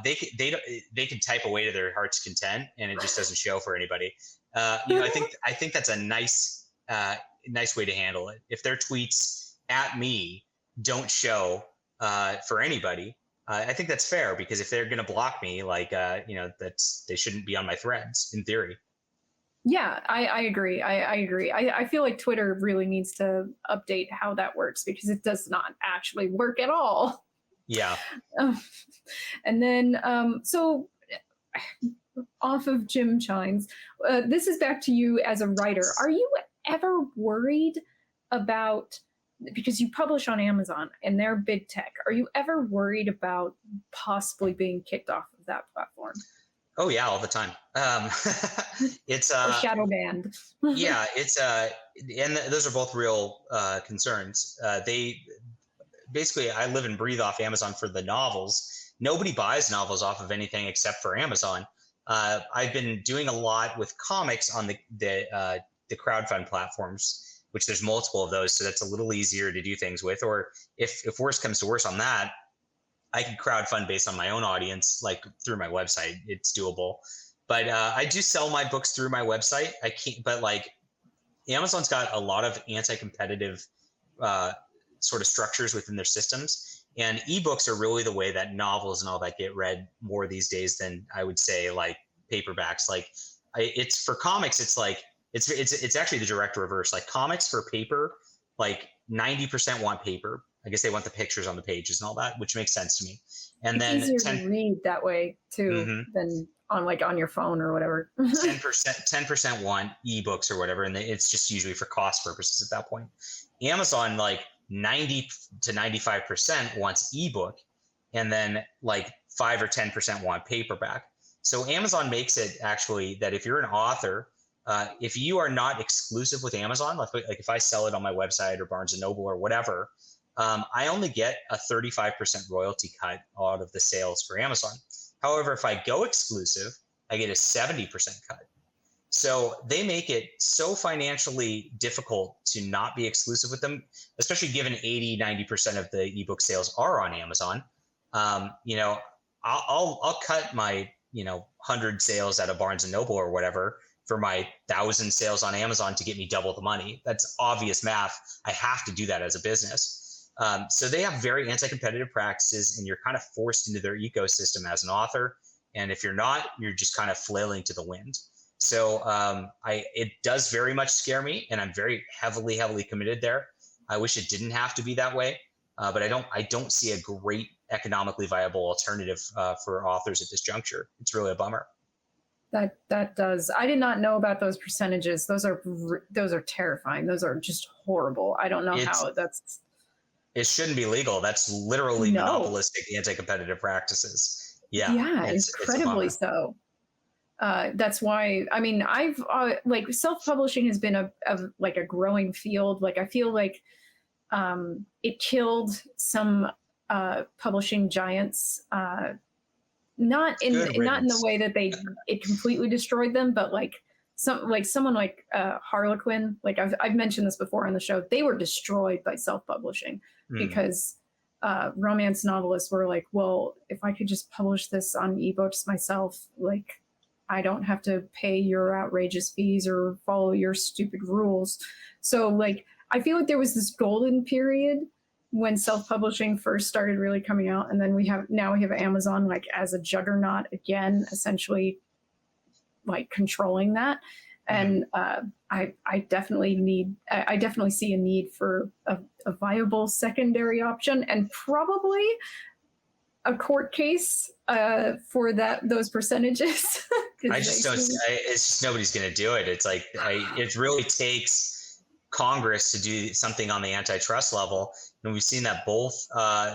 they can type away to their heart's content, and it just doesn't show for anybody. I think that's a nice way to handle it. If their tweets at me don't show for anybody, I think that's fair, because if they're going to block me, like, they shouldn't be on my threads in theory. Yeah, I agree. I agree. I feel like Twitter really needs to update how that works, because it does not actually work at all. Yeah. And then, so off of Jim Chines, this is back to you as a writer. Are you ever worried about, because you publish on Amazon and they're big tech, are you ever worried about possibly being kicked off of that platform? Oh yeah, all the time. It's or shadow banned. Yeah, it's and those are both real concerns. They basically, I live and breathe off Amazon for the novels. Nobody buys novels off of anything except for Amazon. I've been doing a lot with comics on the crowdfund platforms, which there's multiple of those, so that's a little easier to do things with. Or if worse comes to worse on that, I can crowdfund based on my own audience, like through my website. It's doable. But I do sell my books through my website. I can't, but like Amazon's got a lot of anti-competitive sort of structures within their systems. And ebooks are really the way that novels and all that get read more these days than, I would say, like paperbacks. Like it's for comics, it's like, it's actually the direct reverse. Like comics for paper, like 90% want paper. I guess they want the pictures on the pages and all that, which makes sense to me. And then it's easier to read that way too, than on your phone or whatever. 10% want ebooks or whatever, and it's just usually for cost purposes at that point. Amazon, like 90 to 95% wants ebook, and then like 5 or 10% want paperback. So Amazon makes it actually that if you're an author, if you are not exclusive with Amazon, like if I sell it on my website or Barnes and Noble or whatever, I only get a 35% royalty cut out of the sales for Amazon. However, if I go exclusive, I get a 70% cut. So they make it so financially difficult to not be exclusive with them, especially given 80, 90% of the ebook sales are on Amazon. I'll cut my 100 sales at a Barnes and Noble or whatever for my 1,000 sales on Amazon to get me double the money. That's obvious math. I have to do that as a business. So they have very anti-competitive practices, and you're kind of forced into their ecosystem as an author. And if you're not, you're just kind of flailing to the wind. So it does very much scare me, and I'm very heavily committed there. I wish it didn't have to be that way, but I don't see a great economically viable alternative for authors at this juncture. It's really a bummer. That does. I did not know about those percentages. Those are terrifying. Those are just horrible. I don't know how that's. It shouldn't be legal. That's literally monopolistic anti-competitive practices. Yeah. Yeah, incredibly so. That's why, I mean, I've like self-publishing has been a growing field. Like I feel like it killed some publishing giants. Not in the way that it completely destroyed them, but someone like Harlequin, like I've mentioned this before on the show, they were destroyed by self-publishing because romance novelists were like, well, if I could just publish this on ebooks myself, like I don't have to pay your outrageous fees or follow your stupid rules. So like I feel like there was this golden period when self-publishing first started really coming out, and then we have Amazon like as a juggernaut again, essentially like controlling that. And I definitely see a need for a viable secondary option, and probably a court case for those percentages. It's just nobody's going to do it. It's like it really takes Congress to do something on the antitrust level. And we've seen that both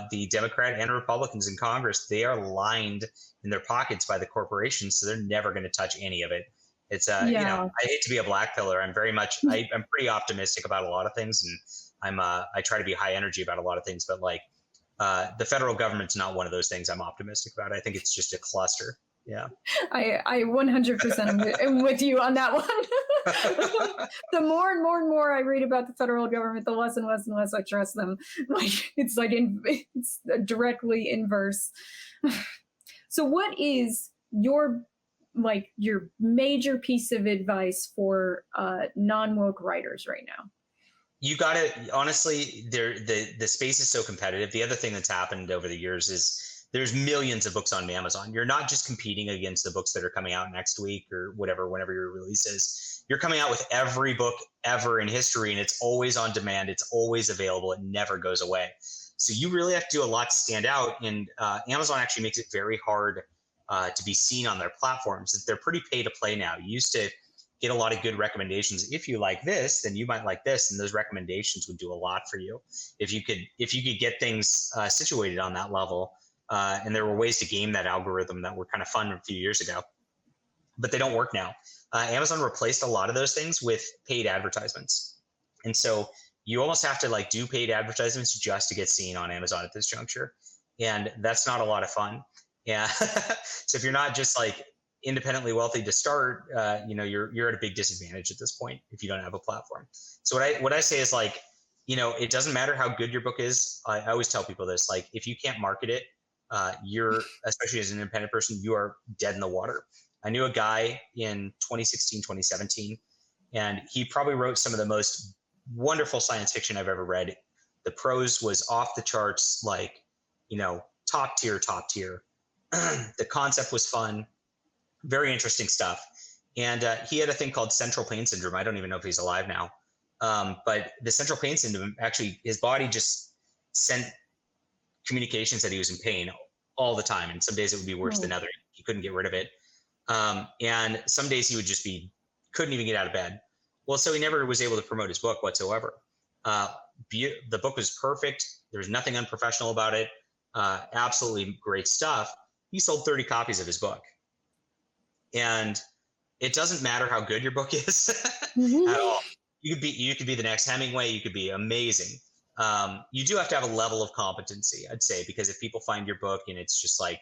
the Democrat and Republicans in Congress, they are lined in their pockets by the corporations, so they're never going to touch any of it. It's I hate to be a black pillar. I'm very much I'm pretty optimistic about a lot of things, and I try to be high energy about a lot of things, but like the federal government's not one of those things I'm optimistic about. I think it's just a cluster. Yeah. I 100% am with you on that one. The more and more I read about the federal government, the less and less I trust them. It's directly inverse. So what is your major piece of advice for non-woke writers right now? You got to honestly, the space is so competitive. The other thing that's happened over the years is there's millions of books on Amazon. You're not just competing against the books that are coming out next week or whatever, whenever your release is. You're coming out with every book ever in history, and it's always on demand. It's always available. It never goes away. So you really have to do a lot to stand out. And Amazon actually makes it very hard to be seen on their platforms. They're pretty pay to play now. You used to get a lot of good recommendations. If you like this, then you might like this, and those recommendations would do a lot for you. If you could get things situated on that level, and there were ways to game that algorithm that were kind of fun a few years ago, but they don't work now. Amazon replaced a lot of those things with paid advertisements, and so you almost have to like do paid advertisements just to get seen on Amazon at this juncture, and that's not a lot of fun. Yeah, so if you're not just like independently wealthy to start, you're at a big disadvantage at this point if you don't have a platform. So what I say is like, it doesn't matter how good your book is. I always tell people this, like, if you can't market it, you're, especially as an independent person, you are dead in the water. I knew a guy in 2016, 2017, and he probably wrote some of the most wonderful science fiction I've ever read. The prose was off the charts, like, top tier. The concept was fun, very interesting stuff. And he had a thing called central pain syndrome. I don't even know if he's alive now. But the central pain syndrome, actually, his body just sent communications that he was in pain all the time. And some days it would be worse than others. He couldn't get rid of it. And some days he would just couldn't even get out of bed. Well, so he never was able to promote his book whatsoever. The book was perfect. There was nothing unprofessional about it. Absolutely great stuff. He sold 30 copies of his book. And it doesn't matter how good your book is at all. You could be the next Hemingway. You could be amazing. You do have to have a level of competency, I'd say, because if people find your book and it's just like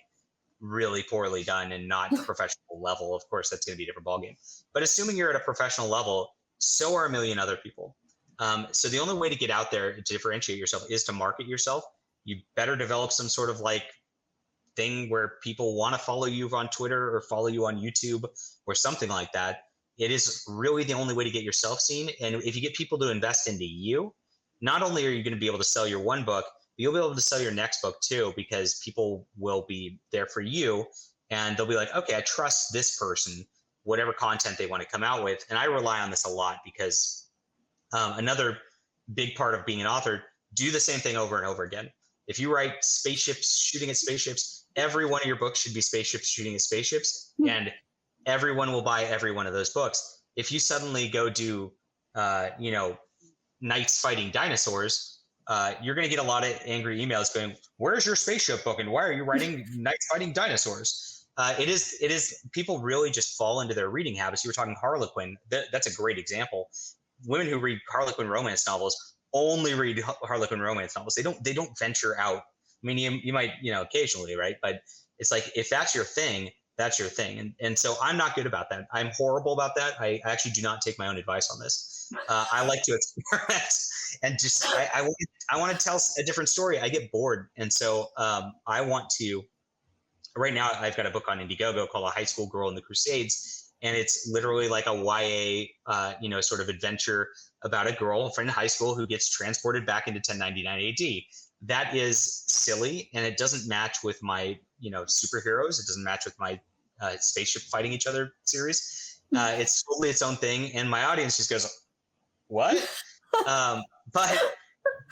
really poorly done and not professional level, of course, that's going to be a different ballgame. But assuming you're at a professional level, so are a million other people. So the only way to get out there to differentiate yourself is to market yourself. You better develop some sort of like thing where people want to follow you on Twitter or follow you on YouTube or something like that. It is really the only way to get yourself seen. And if you get people to invest into you, not only are you going to be able to sell your one book, but you'll be able to sell your next book too, because people will be there for you and they'll be like, okay, I trust this person, whatever content they want to come out with. And I rely on this a lot because another big part of being an author, do the same thing over and over again. If you write spaceships shooting at spaceships, every one of your books should be spaceships shooting at spaceships, and everyone will buy every one of those books. If you suddenly go do, knights fighting dinosaurs, you're going to get a lot of angry emails going, "Where's your spaceship book? And why are you writing knights fighting dinosaurs?" It is people really just fall into their reading habits. You were talking Harlequin. That's a great example. Women who read Harlequin romance novels only read Harlequin romance novels. They don't venture out. I mean, you might, occasionally, right? But it's like, if that's your thing, that's your thing. And so I'm not good about that. I'm horrible about that. I actually do not take my own advice on this. I like to experiment and just, I want to tell a different story. I get bored. And so I want to, right now I've got a book on Indiegogo called A High School Girl in the Crusades. And it's literally like a YA, sort of adventure about a girlfriend in high school who gets transported back into 1099 AD. That is silly, and it doesn't match with my, superheroes. It doesn't match with my spaceship fighting each other series. It's totally its own thing, and my audience just goes, "What?" But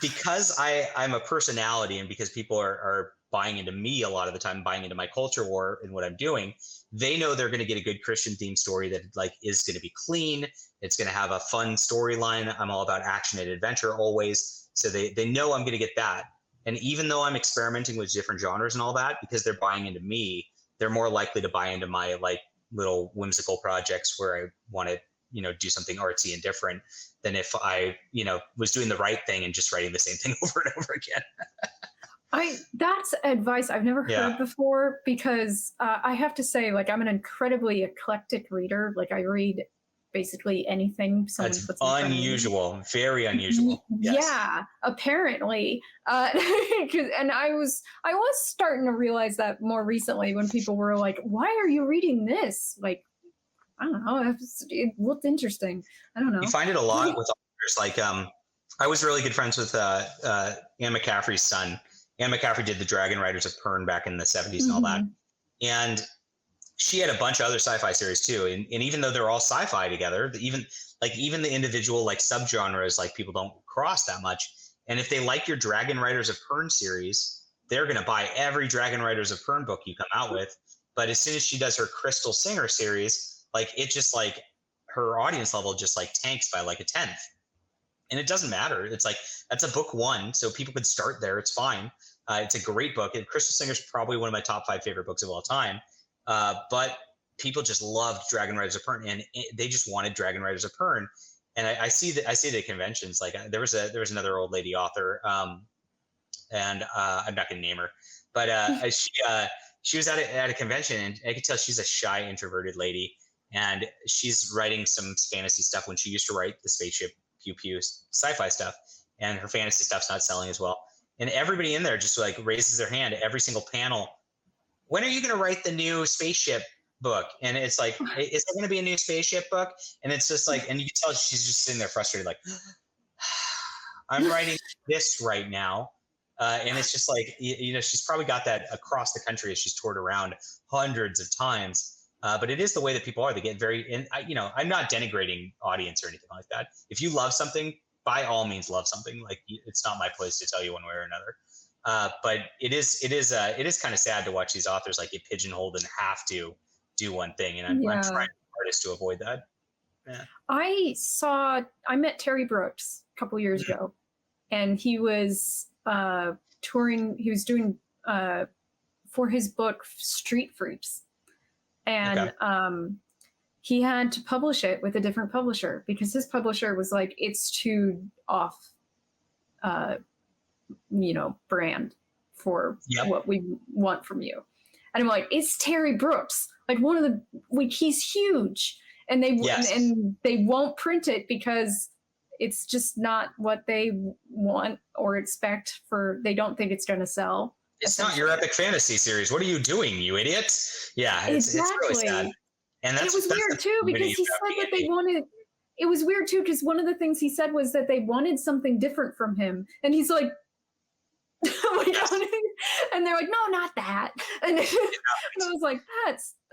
because I'm a personality, and because people are buying into me a lot of the time, buying into my culture war and what I'm doing, they know they're going to get a good Christian themed story that like is going to be clean. It's going to have a fun storyline. I'm all about action and adventure always. So they know I'm going to get that. And even though I'm experimenting with different genres and all that, because they're buying into me, they're more likely to buy into my like little whimsical projects where I want to, do something artsy and different than if I, was doing the right thing and just writing the same thing over and over again. That's advice I've never heard before, because I have to say, like, I'm an incredibly eclectic reader. Like, I read basically anything. That's unusual, very unusual. Yes. Yeah, apparently. And I was starting to realize that more recently when people were like, "Why are you reading this?" Like, I don't know. It looked interesting. I don't know. You find it a lot with authors. Like, I was really good friends with Anne McCaffrey's son. Anne McCaffrey did the Dragon Riders of Pern back in the 70s and all that. And she had a bunch of other sci-fi series too. And even though they're all sci-fi together, even the individual like subgenres, like people don't cross that much. And if they like your Dragon Riders of Pern series, they're going to buy every Dragon Riders of Pern book you come out with. But as soon as she does her Crystal Singer series, like it just like her audience level just like tanks by like a 10th. And it doesn't matter. It's like, that's a book 1. So people could start there. It's fine. It's a great book. And Crystal Singer is probably one of my top 5 favorite books of all time. But people just loved Dragon Riders of Pern, and they just wanted Dragon Riders of Pern. And I see the conventions. Like there was another old lady author, and I'm not gonna name her, but she was at a convention, and I could tell she's a shy, introverted lady, and she's writing some fantasy stuff when she used to write the spaceship pew pew sci-fi stuff, and her fantasy stuff's not selling as well. And everybody in there just like raises their hand at every single panel. When are you going to write the new spaceship book? And it's like, is there going to be a new spaceship book? And it's just like, and you can tell she's just sitting there frustrated, like, I'm writing this right now. And it's just like, she's probably got that across the country as she's toured around hundreds of times. But it is the way that people are. They get very, and I'm not denigrating audience or anything like that. If you love something, by all means, love something. Like, it's not my place to tell you one way or another. But it is kind of sad to watch these authors like get pigeonholed and have to do one thing. And I'm trying artists to avoid that. Yeah. I met Terry Brooks a couple years ago, and he was touring. He was doing for his book Street Freaks, and he had to publish it with a different publisher because his publisher was like, it's too off brand for what we want from you. And I'm like, it's Terry Brooks, like one of the, like, he's huge, and they won't print it because it's just not what they want or expect they don't think it's going to sell. It's not your epic fantasy series. What are you doing, you idiots? Yeah, it's really sad. And it was weird too because he said that they wanted. It was weird too because one of the things he said was that they wanted something different from him, and he's like, and they're like, no, not that. And I was like,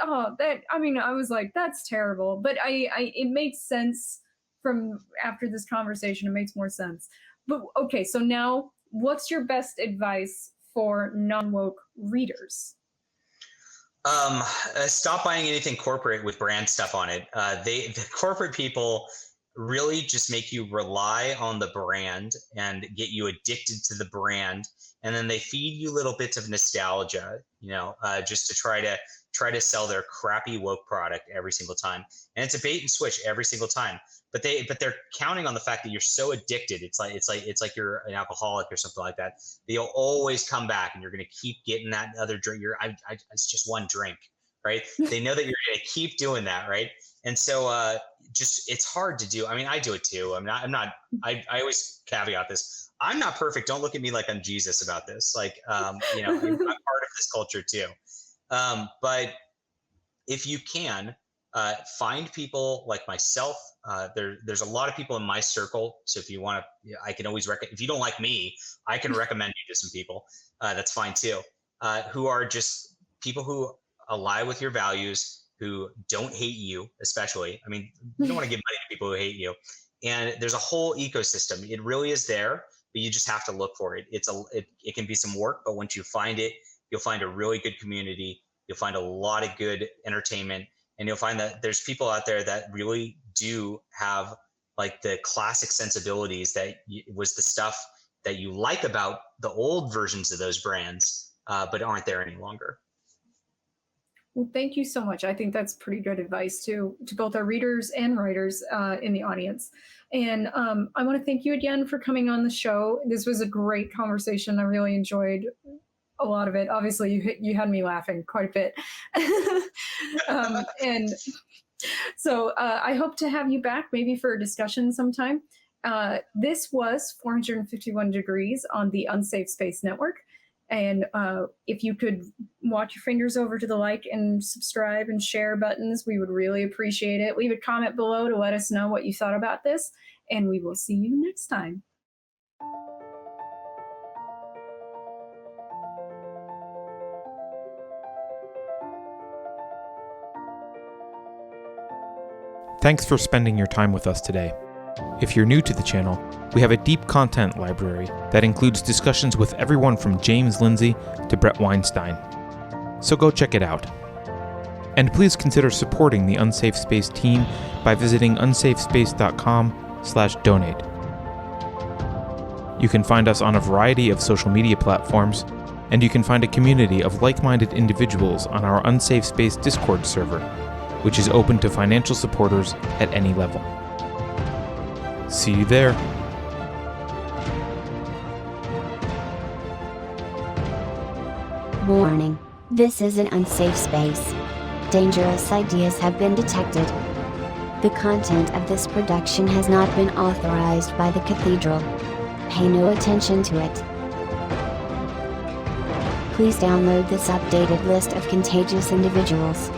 I was like, that's terrible. But it makes sense from after this conversation. It makes more sense. But okay, so now, what's your best advice for non-woke readers? Stop buying anything corporate with brand stuff on it. The corporate people really just make you rely on the brand and get you addicted to the brand, and then they feed you little bits of nostalgia, just to try to sell their crappy woke product every single time. And it's a bait and switch every single time. But they're counting on the fact that you're so addicted. It's like you're an alcoholic or something like that. You'll always come back, and you're going to keep getting that other drink. It's just one drink, right? They know that you're going to keep doing that, right? And so it's hard to do. I mean, I do it too. I always caveat this. I'm not perfect. Don't look at me like I'm Jesus about this. Like, I'm part of this culture too. But if you can, find people like myself. There's a lot of people in my circle. So if you want to, I can always if you don't like me, I can recommend you to some people. That's fine too. Who are just people who ally with your values, who don't hate you, especially. I mean, you don't want to give money to people who hate you. And there's a whole ecosystem. It really is there, but you just have to look for it. It can be some work, but once you find it, you'll find a really good community. You'll find a lot of good entertainment. And you'll find that there's people out there that really do have like the classic sensibilities that was the stuff that you like about the old versions of those brands, but aren't there any longer. Well, thank you so much. I think that's pretty good advice to both our readers and writers in the audience. And I want to thank you again for coming on the show. This was a great conversation. I really enjoyed a lot of it. Obviously, you had me laughing quite a bit. And so I hope to have you back maybe for a discussion sometime. This was 451 Degrees on the Unsafe Space Network. And if you could watch your fingers over to the like and subscribe and share buttons, we would really appreciate it. Leave a comment below to let us know what you thought about this, and we will see you next time. Thanks for spending your time with us today. If you're new to the channel, we have a deep content library that includes discussions with everyone from James Lindsay to Brett Weinstein. So go check it out. And please consider supporting the Unsafe Space team by visiting unsafespace.com/donate. You can find us on a variety of social media platforms, and you can find a community of like-minded individuals on our Unsafe Space Discord server, which is open to financial supporters at any level. See you there. Warning. This is an unsafe space. Dangerous ideas have been detected. The content of this production has not been authorized by the Cathedral. Pay no attention to it. Please download this updated list of contagious individuals.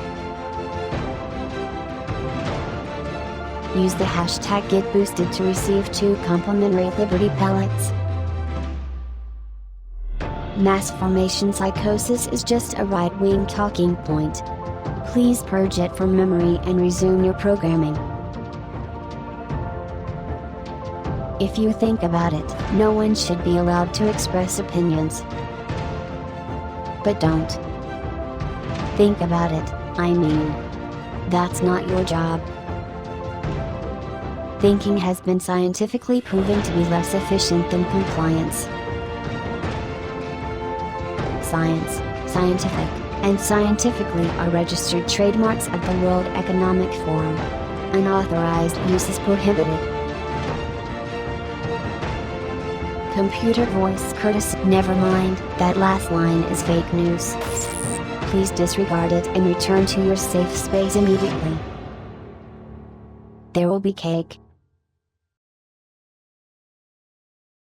Use the hashtag GetBoosted to receive 2 complimentary Liberty pellets. Mass formation psychosis is just a right-wing talking point. Please purge it from memory and resume your programming. If you think about it, no one should be allowed to express opinions. But don't. Think about it, I mean. That's not your job. Thinking has been scientifically proven to be less efficient than compliance. Science, scientific, and scientifically are registered trademarks of the World Economic Forum. Unauthorized use is prohibited. Computer voice courtesy. Never mind, that last line is fake news. Please disregard it and return to your safe space immediately. There will be cake.